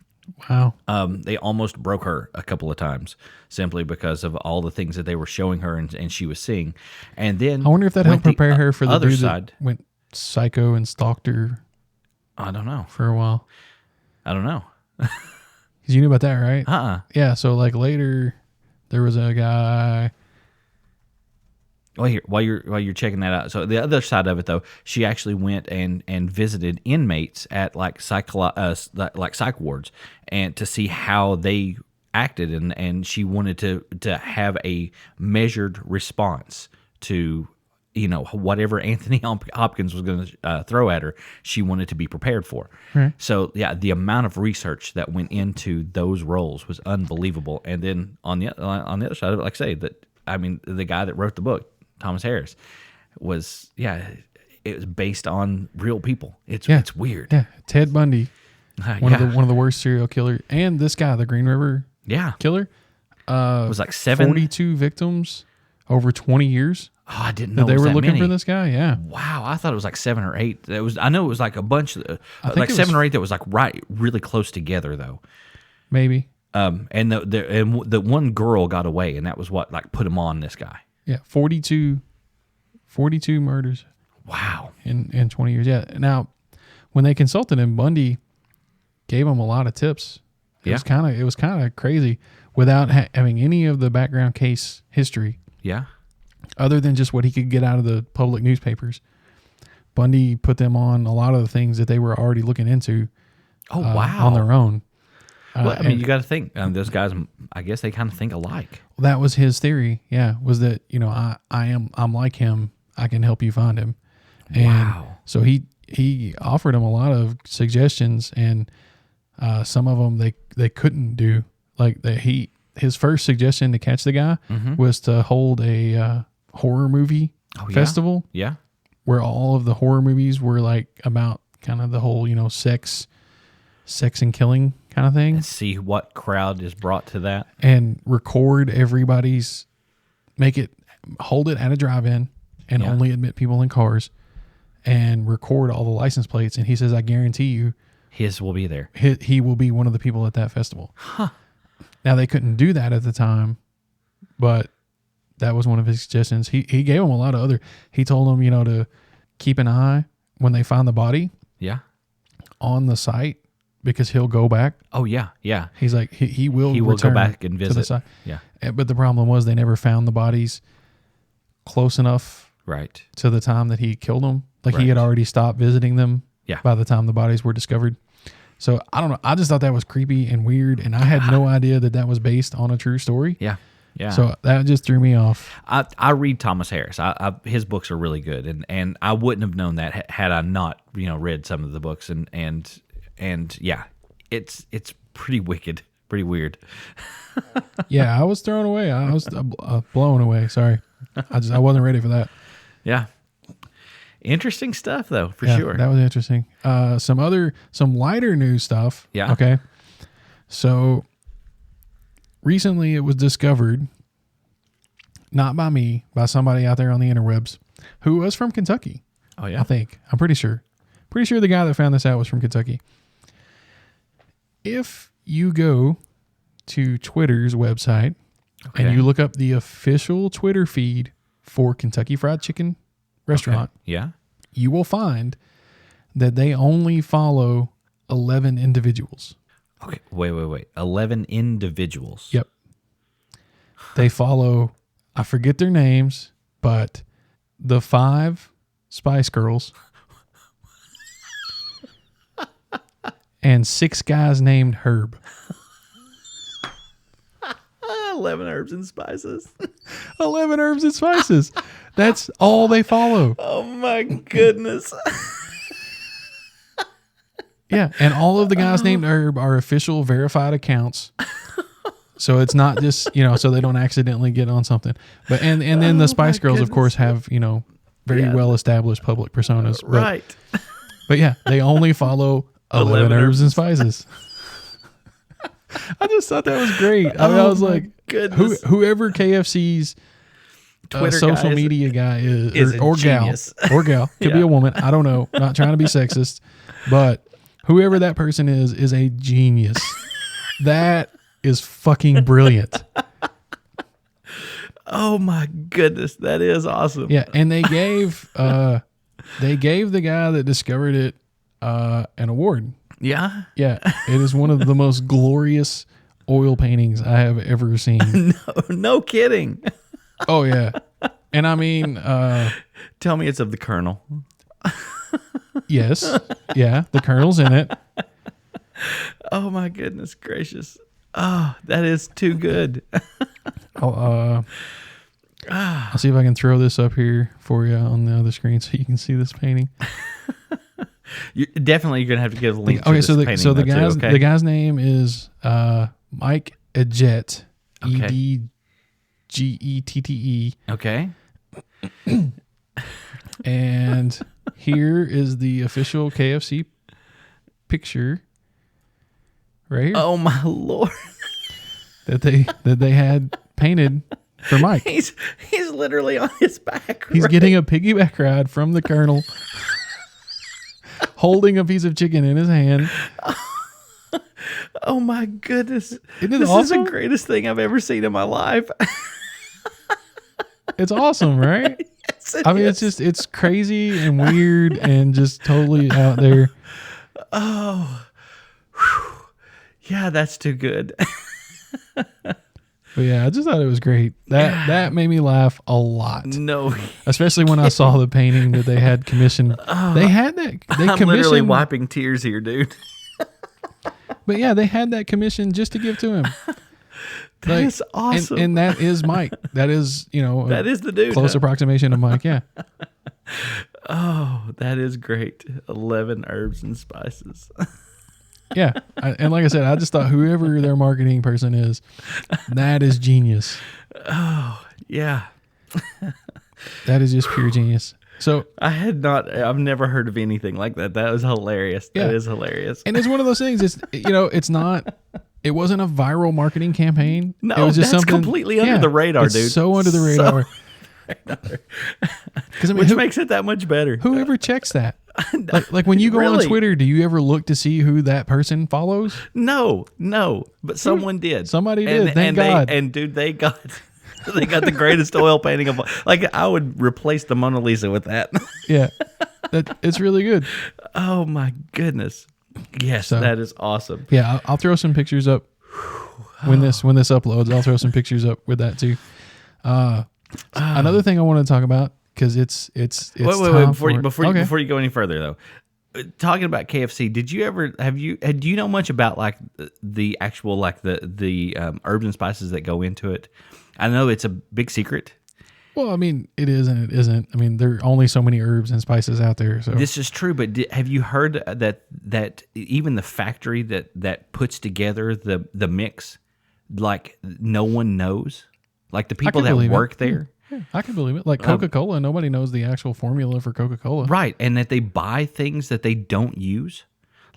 Wow. They almost broke her a couple of times simply because of all the things that they were showing her and she was seeing. And then I wonder if that helped prepare her for the other dude side. That went psycho and stalked her. I don't know. For a while. I don't know. Because you knew about that, right? Yeah, so, like, later there was a guy. Well, here, while you're checking that out, so the other side of it, though, she actually went and visited inmates at, like, psych wards, and to see how they acted, and she wanted to have a measured response to whatever Anthony Hopkins was going to throw at her. She wanted to be prepared for. Right. So, yeah, the amount of research that went into those roles was unbelievable. And then on the other side of it, like I say, the guy that wrote the book, Thomas Harris, was, it was based on real people. It's weird. Yeah, Ted Bundy, one of the worst serial killers, and this guy, the Green River Killer, was like 42 victims over 20 years. Oh, I didn't know they were looking many. for this guy. Yeah. Wow, I thought it was like 7 or 8. I know it was like a bunch, like 7 or 8 that was like really close together though. Maybe. And the one girl got away, and that was what, like, put him on this guy. Yeah, 42 murders. Wow. In 20 years. Yeah. Now, when they consulted him, Bundy gave him a lot of tips. It was kind of crazy without having any of the background case history. Yeah. Other than just what he could get out of the public newspapers. Bundy put them on a lot of the things that they were already looking into. Oh, wow. On their own. Well, I mean, you got to think, those guys, I guess they kind of think alike. That was his theory. Yeah. Was that, I'm like him. I can help you find him. And wow. So he offered him a lot of suggestions, and some of them they couldn't do. like his first suggestion to catch the guy was to hold a horror movie festival. Yeah. Where all of the horror movies were like about kind of the whole, sex and killing kind of thing. And see what crowd is brought to that. And record hold it at a drive-in and only admit people in cars and record all the license plates. And he says, I guarantee you, his will be there. He will be one of the people at that festival. Huh. Now, they couldn't do that at the time, but that was one of his suggestions. He gave him a lot of other. He told them, to keep an eye when they find the body. Yeah. On the site, because he'll go back. Oh yeah, yeah. He's like he will go back and visit to the site. Yeah. But the problem was they never found the bodies close enough. Right. To the time that he killed them. Like he had already stopped visiting them. Yeah. By the time the bodies were discovered. So I don't know. I just thought that was creepy and weird, and I had no idea that was based on a true story. Yeah. Yeah. So that just threw me off. I read Thomas Harris. His books are really good, and I wouldn't have known that had I not read some of the books, and yeah, it's pretty wicked, pretty weird. Yeah, I was thrown away. I was blown away. Sorry, I wasn't ready for that. Yeah. Interesting stuff, though, for sure. That was interesting. Some lighter news stuff. Yeah. Okay. So recently it was discovered, not by me, by somebody out there on the interwebs who was from Kentucky. Oh, yeah. I think. I'm pretty sure. Pretty sure the guy that found this out was from Kentucky. If you go to Twitter's website and you look up the official Twitter feed for Kentucky Fried Chicken restaurant, yeah, you will find that they only follow 11 individuals. Okay, wait. 11 individuals. Yep. They follow, I forget their names, but the 5 Spice Girls and 6 guys named Herb. 11 herbs and spices. 11 herbs and spices. That's all they follow. Oh my goodness. Yeah, and all of the guys named Herb are official verified accounts. So it's not just, so they don't accidentally get on something. But and then the Spice Girls, of course, have, very well established public personas. Right. But yeah, they only follow 11 herbs and spices. I just thought that was great. I mean, I was like, whoever KFC's Twitter social media guy is or gal, could be a woman. I don't know. Not trying to be sexist, but whoever that person is a genius. That is fucking brilliant. Oh my goodness, that is awesome. Yeah, and they gave the guy that discovered it an award. Yeah? Yeah, it is one of the most glorious oil paintings I have ever seen. No kidding. Oh, yeah. And I mean... tell me it's of the Colonel. Yes. Yeah, the Colonel's in it. Oh, my goodness gracious. Oh, that is too good. I'll see if I can throw this up here for you on the other screen so you can see this painting. You're going to have to give a link to this painting. So the guy's name is Mike Edgette, Edgette. Okay. And here is the official KFC picture right here. Oh my Lord. that they had painted for Mike. He's literally on his back. He's getting a piggyback ride from the Colonel. Holding a piece of chicken in his hand. Oh my goodness. Isn't it this awesome? Is the greatest thing I've ever seen in my life. It's awesome, right? Yes, it's crazy and weird and just totally out there. Oh, whew. Yeah, that's too good. But yeah, I just thought it was great. That made me laugh a lot. No, especially when I saw the painting that they had commissioned. They had that. I'm literally wiping tears here, dude. But yeah, they had that commission just to give to him. That is awesome. And that is Mike. That is, that is the dude. Close approximation of Mike. Yeah. Oh, that is great. 11 herbs and spices. Yeah. And like I said, I just thought whoever their marketing person is, that is genius. Oh, yeah. That is just pure genius. So I've never heard of anything like that. That was hilarious. Yeah. That is hilarious. And it's one of those things, it wasn't a viral marketing campaign. No, it was just that's completely under the radar, dude. So under the radar. Which makes it that much better. Whoever checks that? Like when you go on Twitter, do you ever look to see who that person follows? No. But someone did. Somebody did. Thank God. They got the greatest oil painting of all. Like, I would replace the Mona Lisa with that. Yeah. It's really good. Oh my goodness. Yes, that is awesome. Yeah, I'll throw some pictures up when this uploads. I'll throw some pictures up with that too. Another thing I want to talk about, because it's wait before you go any further though. Talking about KFC, do you know much about like the actual like the herbs and spices that go into it? I know it's a big secret. Well, I mean, it is and it isn't. I mean, there are only so many herbs and spices out there. So this is true, but have you heard that even the factory that puts together the mix, like no one knows, like the people that work there. Yeah, I can believe it. Like Coca-Cola, nobody knows the actual formula for Coca-Cola, right? And that they buy things that they don't use.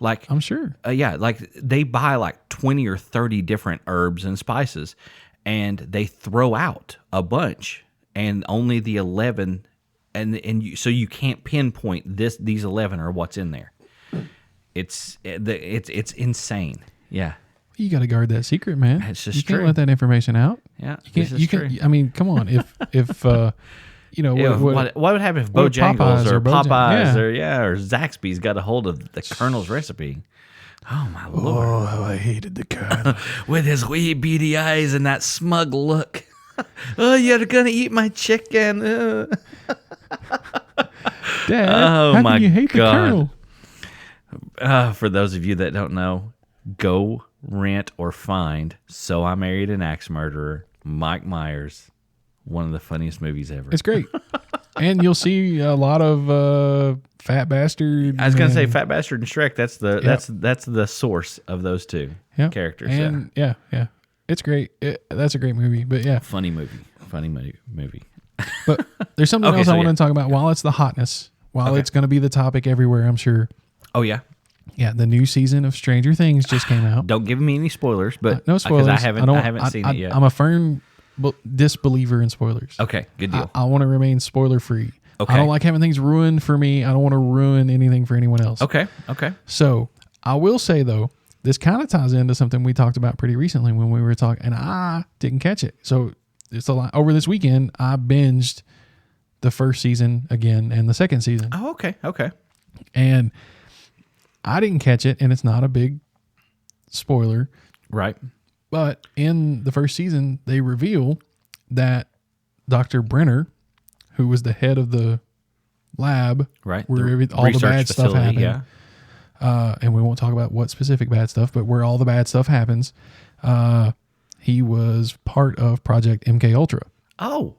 Like I'm sure, like they buy like 20 or 30 different herbs and spices, and they throw out a bunch. And only the 11, so you can't pinpoint these 11 are what's in there. It's insane. Yeah, you got to guard that secret, man. It's just you true. can't let that information out. Yeah, you can't. I mean, come on. If what would happen if Bojangles or Popeyes or Zaxby's got a hold of the Colonel's recipe? Oh my Lord! Oh, how I hated the Colonel with his wee beady eyes and that smug look. Oh, you're gonna eat my chicken, Dad. How can you hate the Colonel? For those of you that don't know, go rent or find "So I Married an Axe Murderer." Mike Myers, one of the funniest movies ever. It's great, and you'll see a lot of Fat Bastard. I was gonna say Fat Bastard and Shrek. That's the source of those two characters. And yeah. It's great. That's a great movie, but yeah. Funny movie. But there's something else I want to talk about while it's the hotness, it's going to be the topic everywhere, I'm sure. Oh, yeah? Yeah, the new season of Stranger Things just came out. Don't give me any spoilers, but no spoilers. I haven't seen it yet. I'm a firm disbeliever in spoilers. Okay, good deal. I want to remain spoiler-free. Okay. I don't like having things ruined for me. I don't want to ruin anything for anyone else. Okay. So I will say, though, this kind of ties into something we talked about pretty recently when we were talking, and I didn't catch it. So it's a lot. Over this weekend, I binged the first season again and the second season. Oh, okay. And I didn't catch it, and it's not a big spoiler. Right. But in the first season, they reveal that Dr. Brenner, who was the head of the lab, right, where all the bad stuff happened, and we won't talk about what specific bad stuff, but where all the bad stuff happens, he was part of Project MK Ultra. Oh,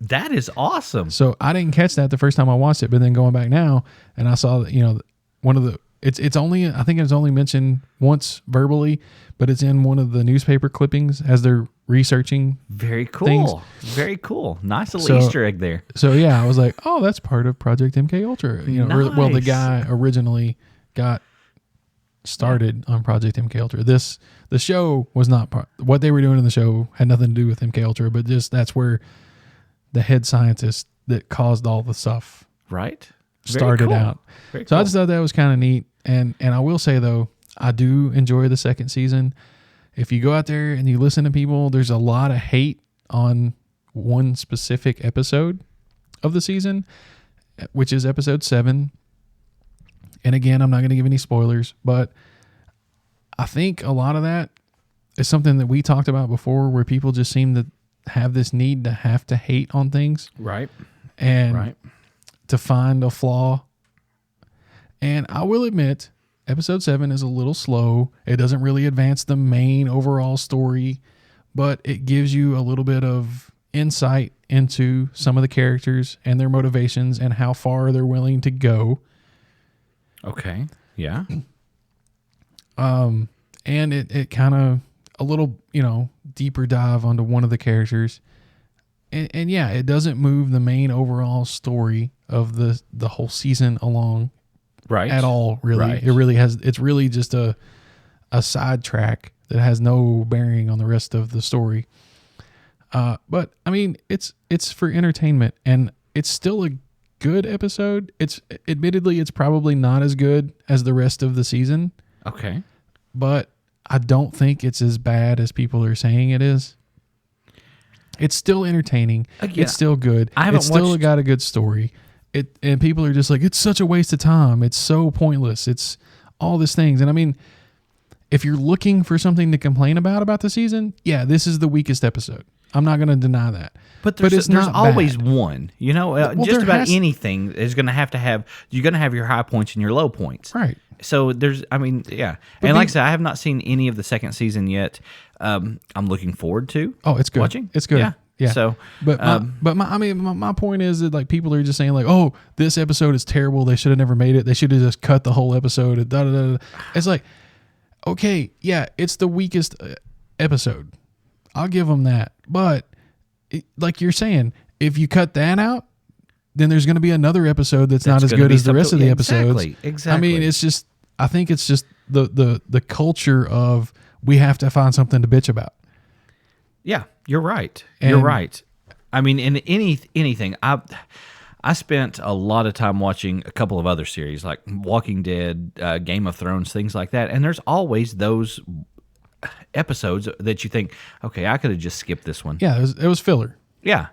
that is awesome. So I didn't catch that the first time I watched it, but then going back now, and I saw that, one of the, it's only, I think it was only mentioned once verbally, but it's in one of the newspaper clippings as they're researching. Very cool. Things. Very cool. Nice little Easter egg there. So yeah, I was like, oh, that's part of Project MK Ultra. Nice. The guy originally got started on Project MK Ultra. The show was not part. What they were doing in the show had nothing to do with MK Ultra, but just that's where the head scientist that caused all the stuff started out. Very so cool. I just thought that was kind of neat. And I will say though, I do enjoy the second season. If you go out there and you listen to people, there's a lot of hate on one specific episode of the season, which is episode 7. And again, I'm not going to give any spoilers, but I think a lot of that is something that we talked about before, where people just seem to have this need to have to hate on things. Right. And to find a flaw. And I will admit, episode 7 is a little slow. It doesn't really advance the main overall story, but it gives you a little bit of insight into some of the characters and their motivations and how far they're willing to go. Okay. Yeah. And it kind of a little, deeper dive onto one of the characters. And yeah, it doesn't move the main overall story of the whole season along at all, really. Right. It's really just a sidetrack that has no bearing on the rest of the story. But I mean, it's for entertainment, and it's still a good episode. Admittedly, it's probably not as good as the rest of the season. Okay. But I don't think it's as bad as people are saying it is. It's still entertaining. Again, it's still good. It's still got a good story. And people are just like, it's such a waste of time. It's so pointless. It's all these things. And I mean, if you're looking for something to complain about the season, yeah, this is the weakest episode. I'm not going to deny that. But there's always one. Just about anything is going to have you're going to have your high points and your low points. Right. So yeah. And like I said, I have not seen any of the second season yet. I'm looking forward to. Oh, it's good. Watching. It's good. Yeah. So, my point is that like people are just saying like, oh, this episode is terrible. They should have never made it. They should have just cut the whole episode. It's like, okay, yeah, it's the weakest episode. I'll give them that. But like you're saying, if you cut that out, then there's going to be another episode that's not as good as the rest of the episodes. Exactly. I mean, I think it's just the culture of we have to find something to bitch about. Yeah, you're right. You're right. I mean, in anything, I spent a lot of time watching a couple of other series like Walking Dead, Game of Thrones, things like that, and there's always those episodes that you think, okay, I could have just skipped this one. Yeah, it was filler. Yeah.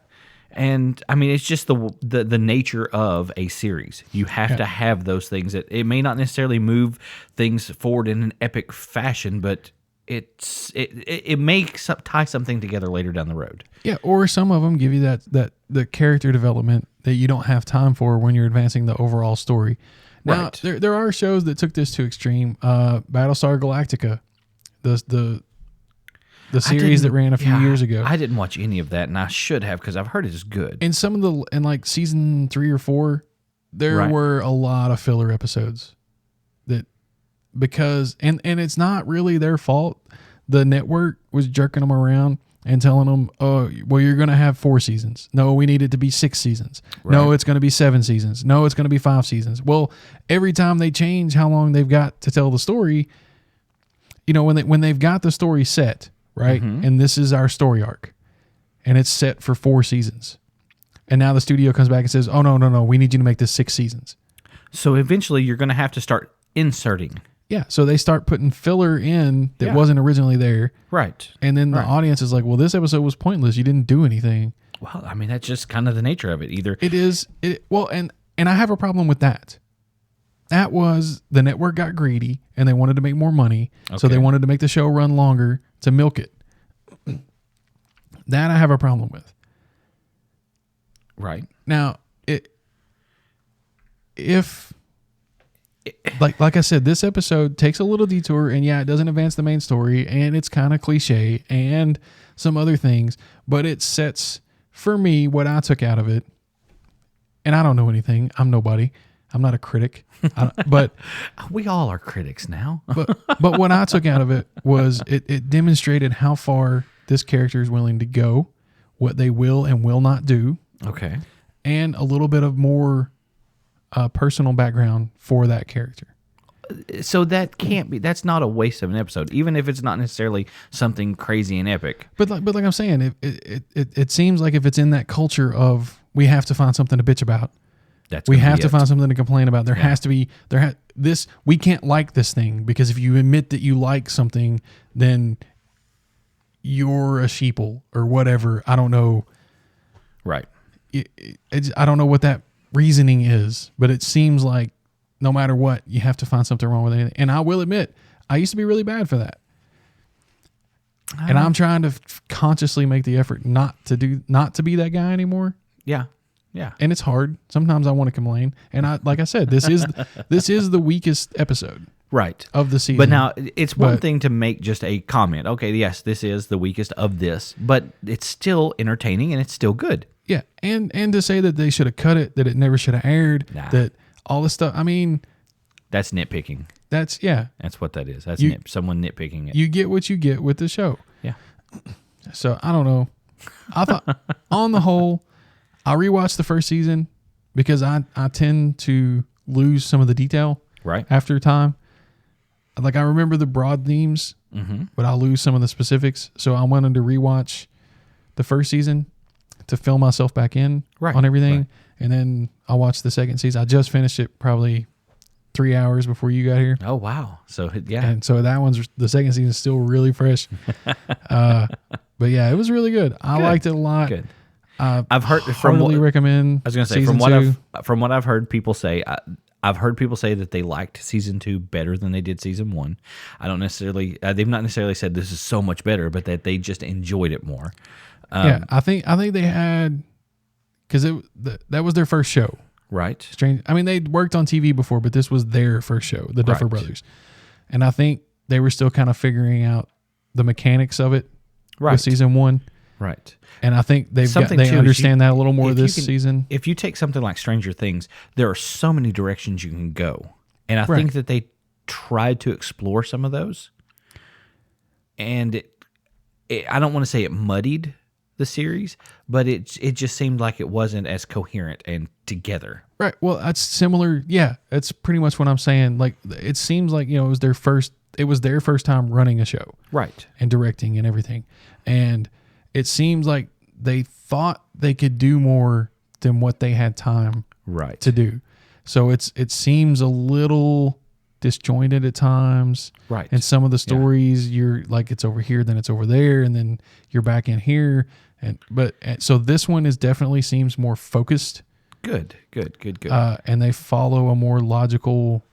And I mean, it's just the nature of a series. You have to have those things that it may not necessarily move things forward in an epic fashion, but it may tie something together later down the road. Yeah, or some of them give you that the character development that you don't have time for when you're advancing the overall story. Now, right. There are shows that took this to extreme. Battlestar Galactica, the series that ran a few years ago. I didn't watch any of that, and I should have because I've heard it is good. In like season 3 or 4, there were a lot of filler episodes because it's not really their fault. The network was jerking them around and telling them, oh, well, you're going to have 4 seasons. No, we need it to be 6 seasons. Right. No, it's going to be 7 seasons. No, it's going to be 5 seasons. Well, every time they change how long they've got to tell the story, when they've got the story set, right? Mm-hmm. And this is our story arc, and it's set for 4 seasons. And now the studio comes back and says, oh, no, we need you to make this 6 seasons. So eventually you're going to have to start inserting. Yeah, so they start putting filler in that wasn't originally there. Right. And then the audience is like, well, this episode was pointless. You didn't do anything. Well, I mean, that's just kind of the nature of it. Either it is. And I have a problem with that. That was the network got greedy and they wanted to make more money. Okay. So they wanted to make the show run longer to milk it. That I have a problem with. Right. Now, like I said, this episode takes a little detour, and it doesn't advance the main story, and it's kind of cliche and some other things, but it sets for me what I took out of it. And I don't know anything. I'm nobody. I'm not a critic, but we all are critics now. but what I took out of it was it demonstrated how far this character is willing to go, what they will and will not do. Okay. And a little bit of more personal background for that character. So that's not a waste of an episode, even if it's not necessarily something crazy and epic. But like I'm saying, it seems like if it's in that culture of we have to find something to bitch about, we have to find something to complain about. There has to be this. We can't like this thing because if you admit that you like something, then you're a sheeple or whatever. I don't know. Right. I don't know what that reasoning is, but it seems like no matter what, you have to find something wrong with anything. And I will admit, I used to be really bad for that. And I'm trying to consciously make the effort not to be that guy anymore. Yeah. Yeah. And it's hard. Sometimes I want to complain. And like I said, this is the weakest episode. Right. Of the season. But now it's one thing to make just a comment. Okay, yes, this is the weakest of this, but it's still entertaining and it's still good. Yeah. And to say that they should have cut it, that it never should have aired, that all this stuff. I mean, that's nitpicking. That's what that is. That's someone nitpicking it. You get what you get with the show. Yeah. So I don't know. I thought on the whole, I rewatched the first season because I tend to lose some of the detail after time. Like I remember the broad themes, but I'll lose some of the specifics. So I wanted to rewatch the first season to fill myself back in on everything. Right. And then I'll watch the second season. I just finished it probably 3 hours before you got here. Oh, wow. So, yeah. And so the second season is still really fresh. But yeah, it was really good. I liked it a lot. Good. I've heard recommend. I was going to say from what I've heard people say, I've heard people say that they liked season 2 better than they did season 1. I don't necessarily. They've not necessarily said this is so much better, but that they just enjoyed it more. I think they had because that was their first show. Right. Strange. I mean, they'd worked on TV before, but this was their first show, the Duffer Brothers, and I think they were still kind of figuring out the mechanics of it. With season 1. Right. And I think they understand that a little more this season. If you take something like Stranger Things, there are so many directions you can go. And I think that they tried to explore some of those. And I don't want to say it muddied the series, but it just seemed like it wasn't as coherent and together. Right. Well, that's similar. Yeah, that's pretty much what I'm saying. Like it seems like, it was their first time running a show. Right. And directing and everything. And it seems like they thought they could do more than what they had time to do. So it seems a little disjointed at times. Right. And some of the stories you're like, it's over here, then it's over there, and then you're back in here. So this one definitely seems more focused. Good. And they follow a more logical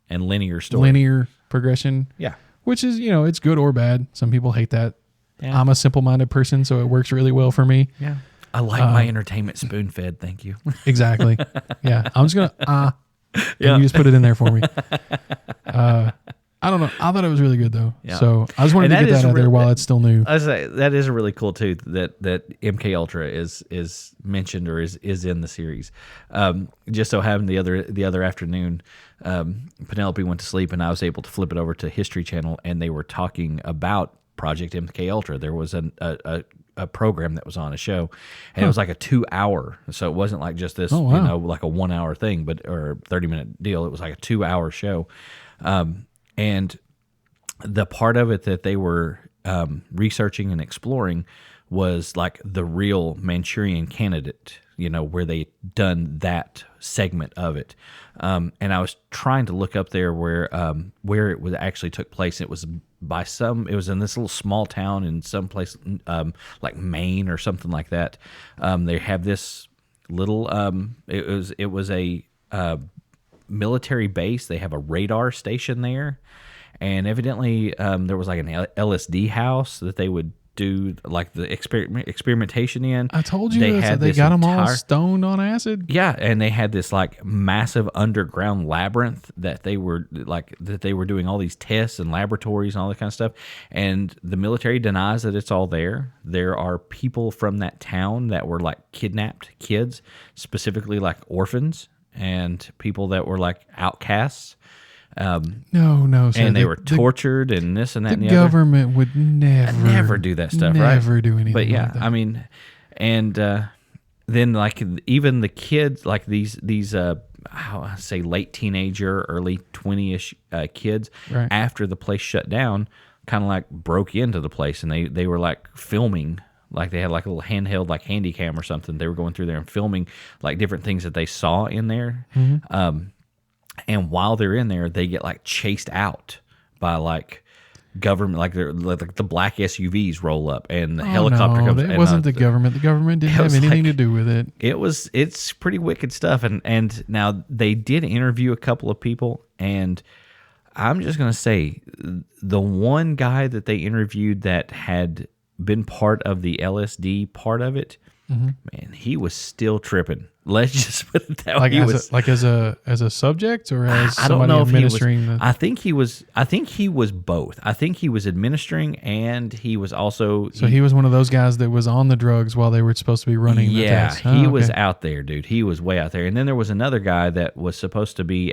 and linear progression. Yeah. Which is, it's good or bad. Some people hate that. Yeah. I'm a simple-minded person, so it works really well for me. Yeah. I like my entertainment spoon-fed, thank you. Exactly. Yeah. I'm just going to, you just put it in there for me. I don't know. I thought it was really good, though. Yeah. So I just wanted to get that out there while it's still new. I say that is really cool, too, that MK Ultra is mentioned or is in the series. Just so happened the other afternoon, Penelope went to sleep, and I was able to flip it over to History Channel, and they were talking about Project MK Ultra. There was a program that was on a show, and it was like a 2-hour. So it wasn't like just this, like a 1 hour thing, or 30-minute deal. It was like a 2-hour show. And the part of it that they were researching and exploring was like the real Manchurian Candidate, where they done that segment of it. And I was trying to look up there where it was actually took place. It was in this little small town in some place like Maine or something like that. They have this little it was a military base. They have a radar station there, and evidently there was like an LSD house that they would do like the experimentation in. I told you they got them all stoned on acid. Yeah, and they had this like massive underground labyrinth that they were doing all these tests and laboratories and all that kind of stuff. And the military denies that it's all there. There are people from that town that were like kidnapped kids, specifically like orphans and people that were like outcasts. No, sir. And they were tortured and this and that and the other. The government would never do that stuff, never do anything. But yeah, like that. I mean, and then like even the kids, like these how I say late teenager, early 20-ish kids, after the place shut down, kind of like broke into the place, and they were like filming. Like they had like a little handheld like handy cam or something. They were going through there and filming like different things that they saw in there. Mm-hmm. And while they're in there, they get like chased out by like government, like the black SUVs roll up and the helicopter comes. It wasn't the government. The government didn't have anything to do with it. It's pretty wicked stuff. And now they did interview a couple of people, and I'm just going to say the one guy that they interviewed that had been part of the LSD part of it, man, he was still tripping. Let's just put it that way. As a subject or as I don't somebody know if administering he was, I think he was both. I think he was administering and he was also. So he was one of those guys that was on the drugs while they were supposed to be running the test. He was out there, dude. He was way out there. And then there was another guy that was supposed to be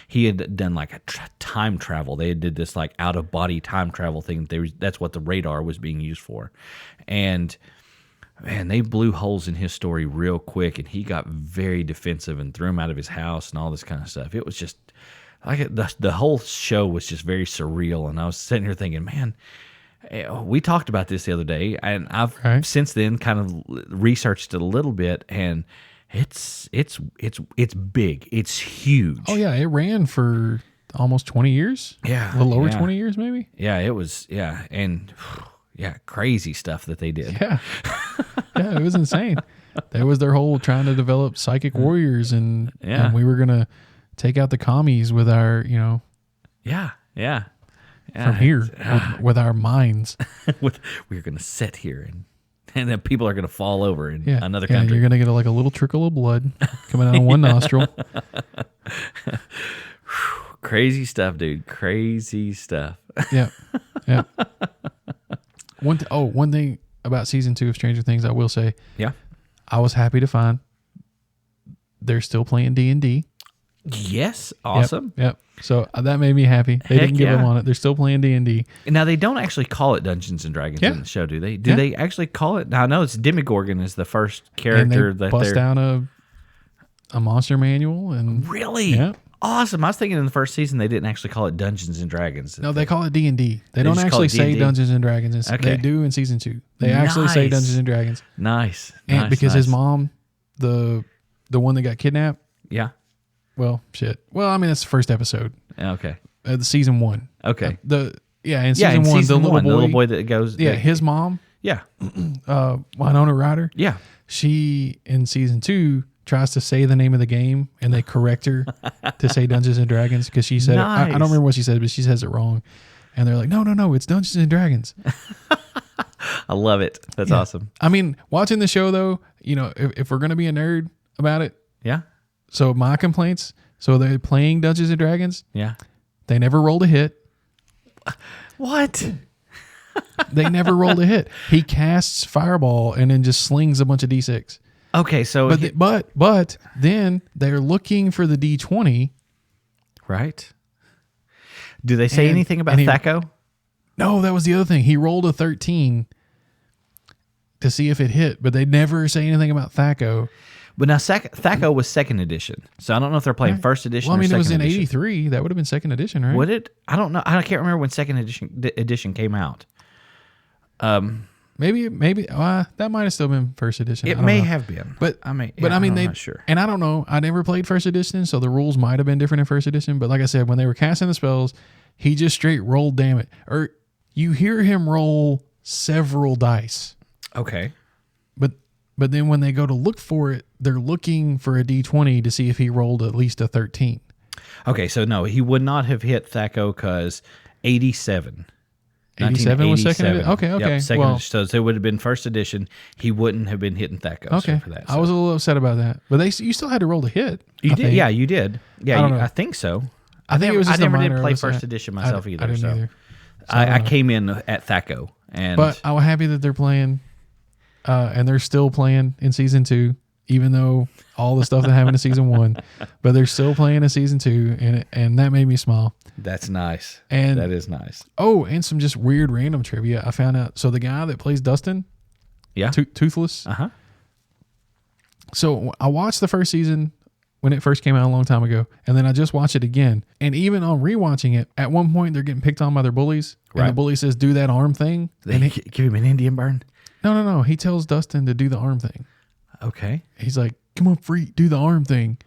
he had done like a time travel. They did this like out of body time travel thing. That's what the radar was being used for. And man, they blew holes in his story real quick, and he got very defensive and threw him out of his house and all this kind of stuff. It was just like the whole show was just very surreal, and I was sitting here thinking, man, we talked about this the other day, and I've since then kind of researched it a little bit, and it's big, it's huge. Oh yeah, it ran for almost 20 years. Yeah, a little over 20 years, maybe. Yeah, it was. Yeah, and. Yeah, crazy stuff that they did. Yeah, yeah, it was insane. That was their whole trying to develop psychic warriors, and we were gonna take out the commies with our, from here with our minds. We're gonna sit here and then people are gonna fall over in another country. You're gonna get like a little trickle of blood coming out of one nostril. Crazy stuff, dude. Crazy stuff. Yeah. One thing about season 2 of Stranger Things, I will say. Yeah. I was happy to find they're still playing D&D. Yes. Awesome. Yep. So that made me happy. They didn't give up on it. They're still playing D&D. Now, they don't actually call it Dungeons and Dragons in the show, do they? Do they actually call it? Now, I know it's Demogorgon is the first character and they that bust down a monster manual. And really? Yeah. Awesome. I was thinking in the first season they didn't actually call it Dungeons and Dragons. No, they call it D&D. They don't actually say Dungeons and Dragons. They do in season 2. They actually say Dungeons and Dragons. Nice. And because his mom, the one that got kidnapped. Yeah. Well, shit. Well, I mean, that's the first episode. Okay. The season 1. Okay. In season 1, the little boy that goes. Yeah, his mom. Yeah. Winona Ryder. Yeah. She in season 2 tries to say the name of the game, and they correct her to say Dungeons and Dragons because she said I don't remember what she said, but she says it wrong, and they're like, no, it's Dungeons and Dragons. I love it. That's awesome. I mean, watching the show though, if we're gonna be a nerd about it, so my complaints, so they're playing Dungeons and Dragons, they never rolled a hit. What? They never rolled a hit. He casts fireball and then just slings a bunch of D6. Okay, so but then they're looking for the D20, right? Do they say anything about THAC0? No, that was the other thing. He rolled a 13 to see if it hit, but they never say anything about THAC0. But now THAC0 was second edition, so I don't know if they're playing first edition. Well, I mean, or it second was in edition. '83. That would have been second edition, right? Would it? I don't know. I can't remember when second edition came out. Maybe that might have still been first edition. It may have been, but I'm not sure. And I don't know. I never played first edition, so the rules might have been different in first edition. But like I said, when they were casting the spells, he just straight rolled. Damn it! Or you hear him roll several dice. Okay. But then when they go to look for it, they're looking for a D20 to see if he rolled at least a 13. Okay, so no, he would not have hit THAC0 because 87. 87 was second edition? Okay. Yep, second edition. So it would have been first edition. He wouldn't have been hitting THAC0 okay. for that. So. I was a little upset about that. But you still had to roll to hit. You did? Yeah, you did. Yeah, I think so. I think it was just I never did play first edition myself either. I didn't either. So, I came in at THAC0. But I was happy that they're playing, and they're still playing in season 2, even though all the stuff that happened in season 1. But they're still playing in season 2, and that made me smile. That's nice. And that is nice. Oh, and some just weird random trivia. I found out. So the guy that plays Dustin, Toothless. So I watched the first season when it first came out a long time ago, and then I just watched it again. And even on rewatching it, at one point they're getting picked on by their bullies, and the bully says, "Do that arm thing." They give him an Indian burn. No. He tells Dustin to do the arm thing. Okay. He's like, "Come on, freak, do the arm thing."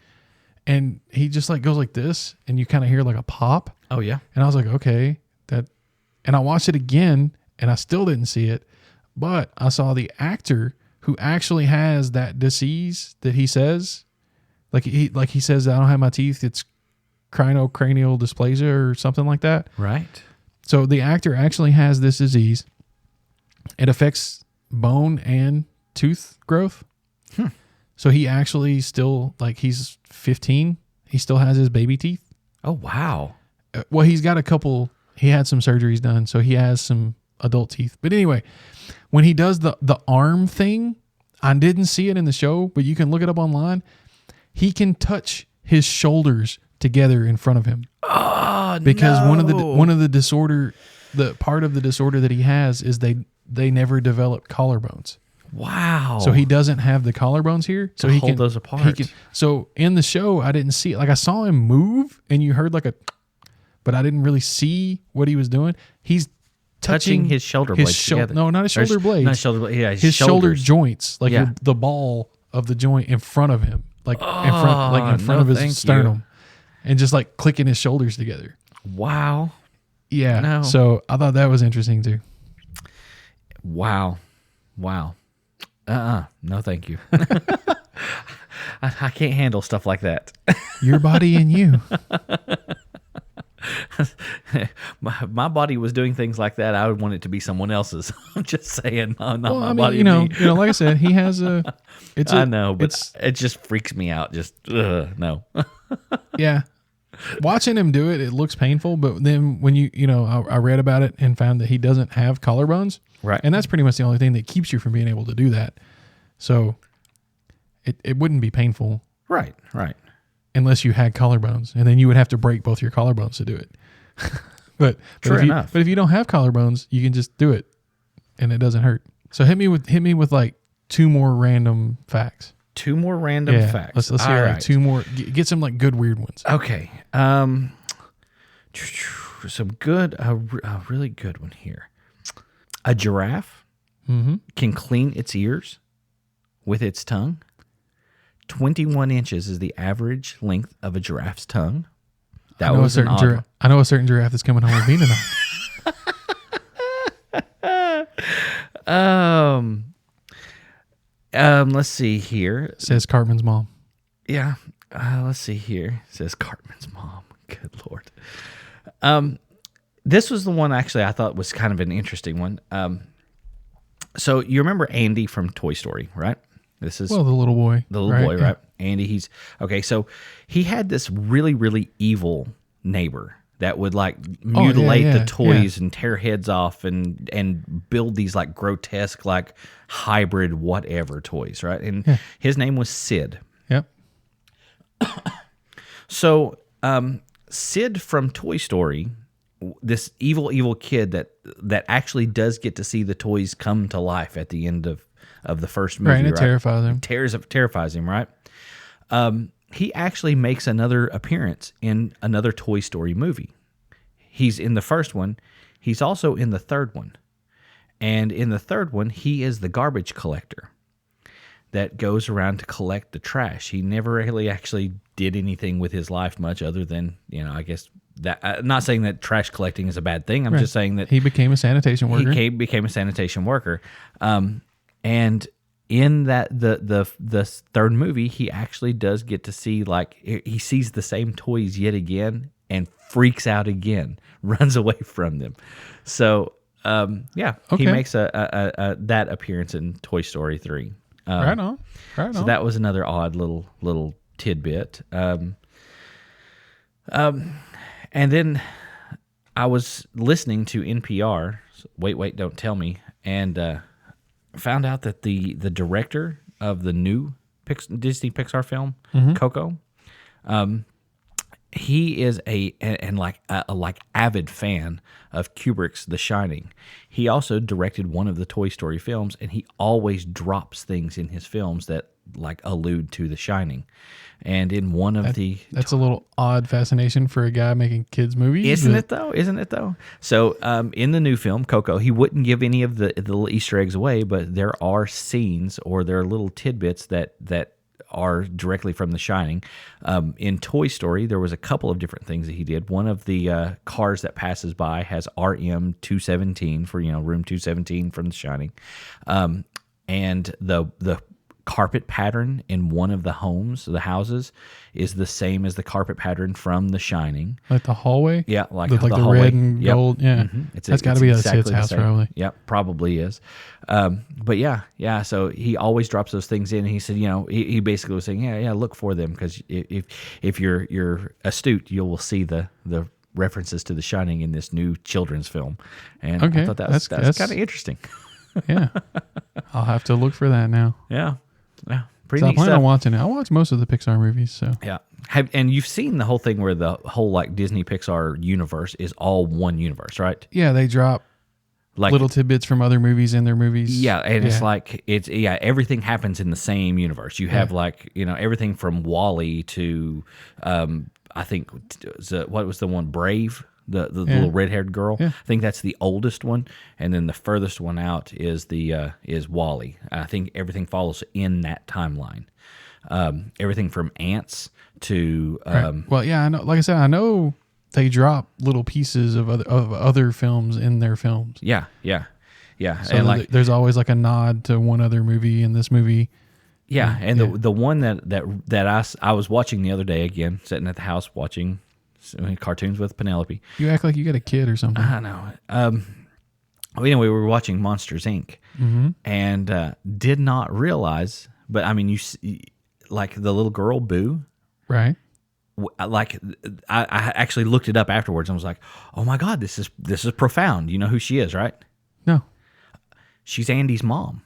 And he just like goes like this, and you kind of hear like a pop. Oh yeah. And I was like, okay, and I watched it again, and I still didn't see it, but I saw the actor who actually has that disease that he says, like he says, "I don't have my teeth. It's cranial dysplasia or something like that." Right. So the actor actually has this disease. It affects bone and tooth growth. So he actually still, like, he's 15. He still has his baby teeth. Oh, wow. Well, he's got he had some surgeries done, so he has some adult teeth. But anyway, when he does the arm thing, I didn't see it in the show, but you can look it up online. He can touch his shoulders together in front of him. Oh, because one of the disorder, the part of the disorder that he has is they never develop collarbones. Wow. So he doesn't have the collarbones here. So he hold can those apart. So in the show, I didn't see it. Like, I saw him move and you heard like but I didn't really see what he was doing. He's touching his shoulder blades together. No, not his shoulder blades. Not shoulder blades. Yeah, his shoulder joints, like the ball of the joint in front of him, like in front of his sternum, and just like clicking his shoulders together. Wow. Yeah. No. So I thought that was interesting too. Wow. No, thank you. I can't handle stuff like that. Your body and you. my body was doing things like that. I would want it to be someone else's. I'm just saying, not my body. You know, like I said, he has a. I know, but it just freaks me out. Just no. Yeah, watching him do it, it looks painful. But then when I read about it and found that he doesn't have collarbones, right? And that's pretty much the only thing that keeps you from being able to do that. So, it wouldn't be painful, right? Unless you had collarbones, and then you would have to break both your collarbones to do it. but if you don't have collarbones, you can just do it, and it doesn't hurt. So hit me with like 2 more random facts. 2 more random facts. Let's hear like 2 more. Get some like good weird ones. Okay. Some good, a really good one here. A giraffe can clean its ears with its tongue. 21 inches is the average length of a giraffe's tongue. I know a certain giraffe that's coming home with me tonight. Let's see here. Says Cartman's mom. Yeah. Let's see here. Says Cartman's mom. Good Lord. This was the one actually I thought was kind of an interesting one. So you remember Andy from Toy Story, right? This is the little boy. The little boy, right? Andy, he's okay. So he had this really, really evil neighbor that would like mutilate the toys and tear heads off and build these like grotesque, like hybrid whatever toys, right? And his name was Sid. Yep. So Sid from Toy Story, this evil kid that actually does get to see the toys come to life at the end of the first movie, right? And it terrifies him. Terrifies him, right? He actually makes another appearance in another Toy Story movie. He's in the first one. He's also in the third one. And in the third one, he is the garbage collector that goes around to collect the trash. He never really actually did anything with his life much other than, I guess that. I'm not saying that trash collecting is a bad thing. I'm just saying that he became a sanitation worker. He became a sanitation worker. And in that the third movie, he actually does get to see, like, he sees the same toys yet again and freaks out again, runs away from them. So he makes that appearance in Toy Story 3. Right on. So that was another odd little tidbit. And then I was listening to NPR. Wait, don't tell me. And found out that the director of the new Disney Pixar film, Coco, he is a avid fan of Kubrick's The Shining. He also directed one of the Toy Story films, and he always drops things in his films that like allude to The Shining. And in one of that's a little odd fascination for a guy making kids movies, isn't it though? So in the new film Coco, he wouldn't give any of the little Easter eggs away, but there are scenes or there are little tidbits that are directly from The Shining. In Toy Story, there was a couple of different things that he did. One of the cars that passes by has RM 217 for room 217 from The Shining, and the carpet pattern in one of the houses, is the same as the carpet pattern from The Shining. Like the hallway? Yeah, like the hallway. Red and gold. Yeah, that's got to be exactly a Sid's house, probably. Yep, probably is. But yeah. So he always drops those things in. And he said, he basically was saying, yeah, look for them, because if you're astute, you will see the references to The Shining in this new children's film. And I thought that's kind of interesting. Yeah, I'll have to look for that now. Yeah. Pretty neat I plan on watching it. I watch most of the Pixar movies, so yeah. And you've seen the whole thing where the whole like Disney Pixar universe is all one universe, right? Yeah, they drop like little tidbits from other movies in their movies. Yeah, and it's like everything happens in the same universe. You have everything from WALL-E to I think what was the one, Brave? The little red-haired girl. Yeah. I think that's the oldest one, and then the furthest one out is is WALL-E. I think everything follows in that timeline. Everything from ants to well, yeah, I know. Like I said, I know they drop little pieces of other films in their films. Yeah. So and there's always like a nod to one other movie in this movie. Yeah, and the one that I was watching the other day, again, sitting at the house watching cartoons with Penelope. You act like you got a kid or something. I know. Anyway, we were watching Monsters, Inc. And did not realize, but I mean, you see, like the little girl, Boo. Right. Like I actually looked it up afterwards and was like, oh my God, this is profound. You know who she is, right? No. She's Andy's mom.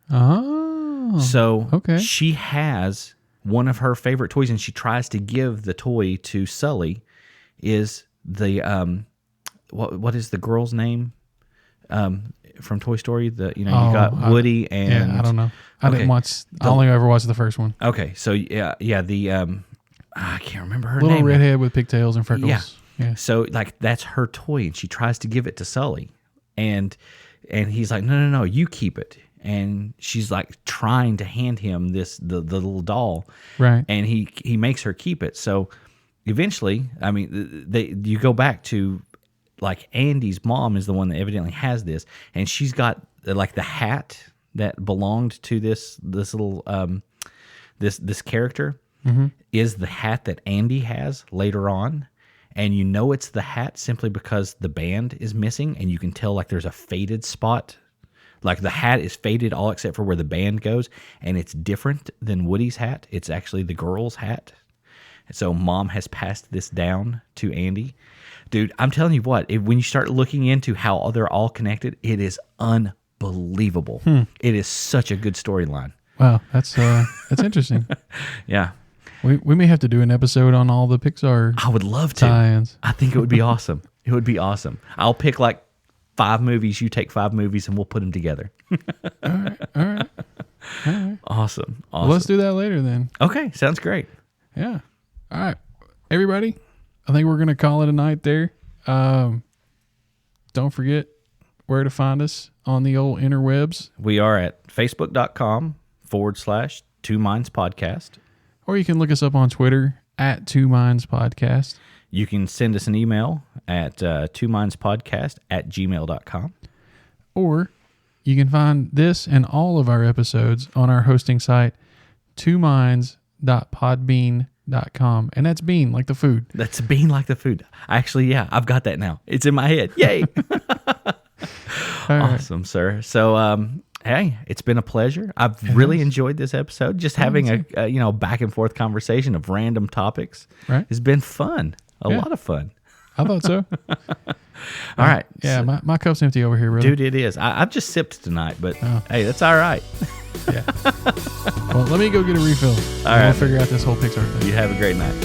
Oh. So okay. She has one of her favorite toys, and she tries to give the toy to Sully, is the what is the girl's name from Toy Story? You got Woody and I don't know. I didn't watch. I only ever watched the first one. Okay, so the I can't remember her little name. Little redhead with pigtails and freckles. Yeah. So like that's her toy, and she tries to give it to Sully, and he's like, no, you keep it. And she's like trying to hand him the little doll, right? And he makes her keep it. So eventually, I mean, you go back to like Andy's mom is the one that evidently has this, and she's got like the hat that belonged to this little this character is the hat that Andy has later on. And you know it's the hat simply because the band is missing, and you can tell like there's a faded spot. Like the hat is faded all except for where the band goes, and it's different than Woody's hat. It's actually the girl's hat. So Mom has passed this down to Andy. Dude, I'm telling you what, when you start looking into how they're all connected, it is unbelievable. It is such a good storyline. Wow, that's interesting. Yeah. We may have to do an episode on all the Pixar. I would love to. Tie-ins. I think it would be awesome. It would be awesome. I'll pick like 5 movies, you take 5 movies, and we'll put them together. All right. Awesome. Well, let's do that later then. Okay, sounds great. Yeah. All right, everybody. I think we're going to call it a night there. Don't forget where to find us on the old interwebs. We are at facebook.com/2mindspodcast. Or you can look us up on Twitter at 2mindspodcast. You can send us an email at 2mindspodcast@gmail.com. Or you can find this and all of our episodes on our hosting site, 2minds.podbean.com. And that's bean, like the food. That's bean like the food. Actually, yeah, I've got that now. It's in my head. Yay. Awesome, right. Sir. So, hey, it's been a pleasure. I've really enjoyed this episode. Just having a back and forth conversation of random topics. Right. It's been fun. A lot of fun. I thought so. All right. Yeah, so, my cup's empty over here, brother. Dude, it is. I've just sipped tonight, but hey, that's all right. Yeah. Well, let me go get a refill. All right. We'll figure out this whole Pixar thing. You have a great night.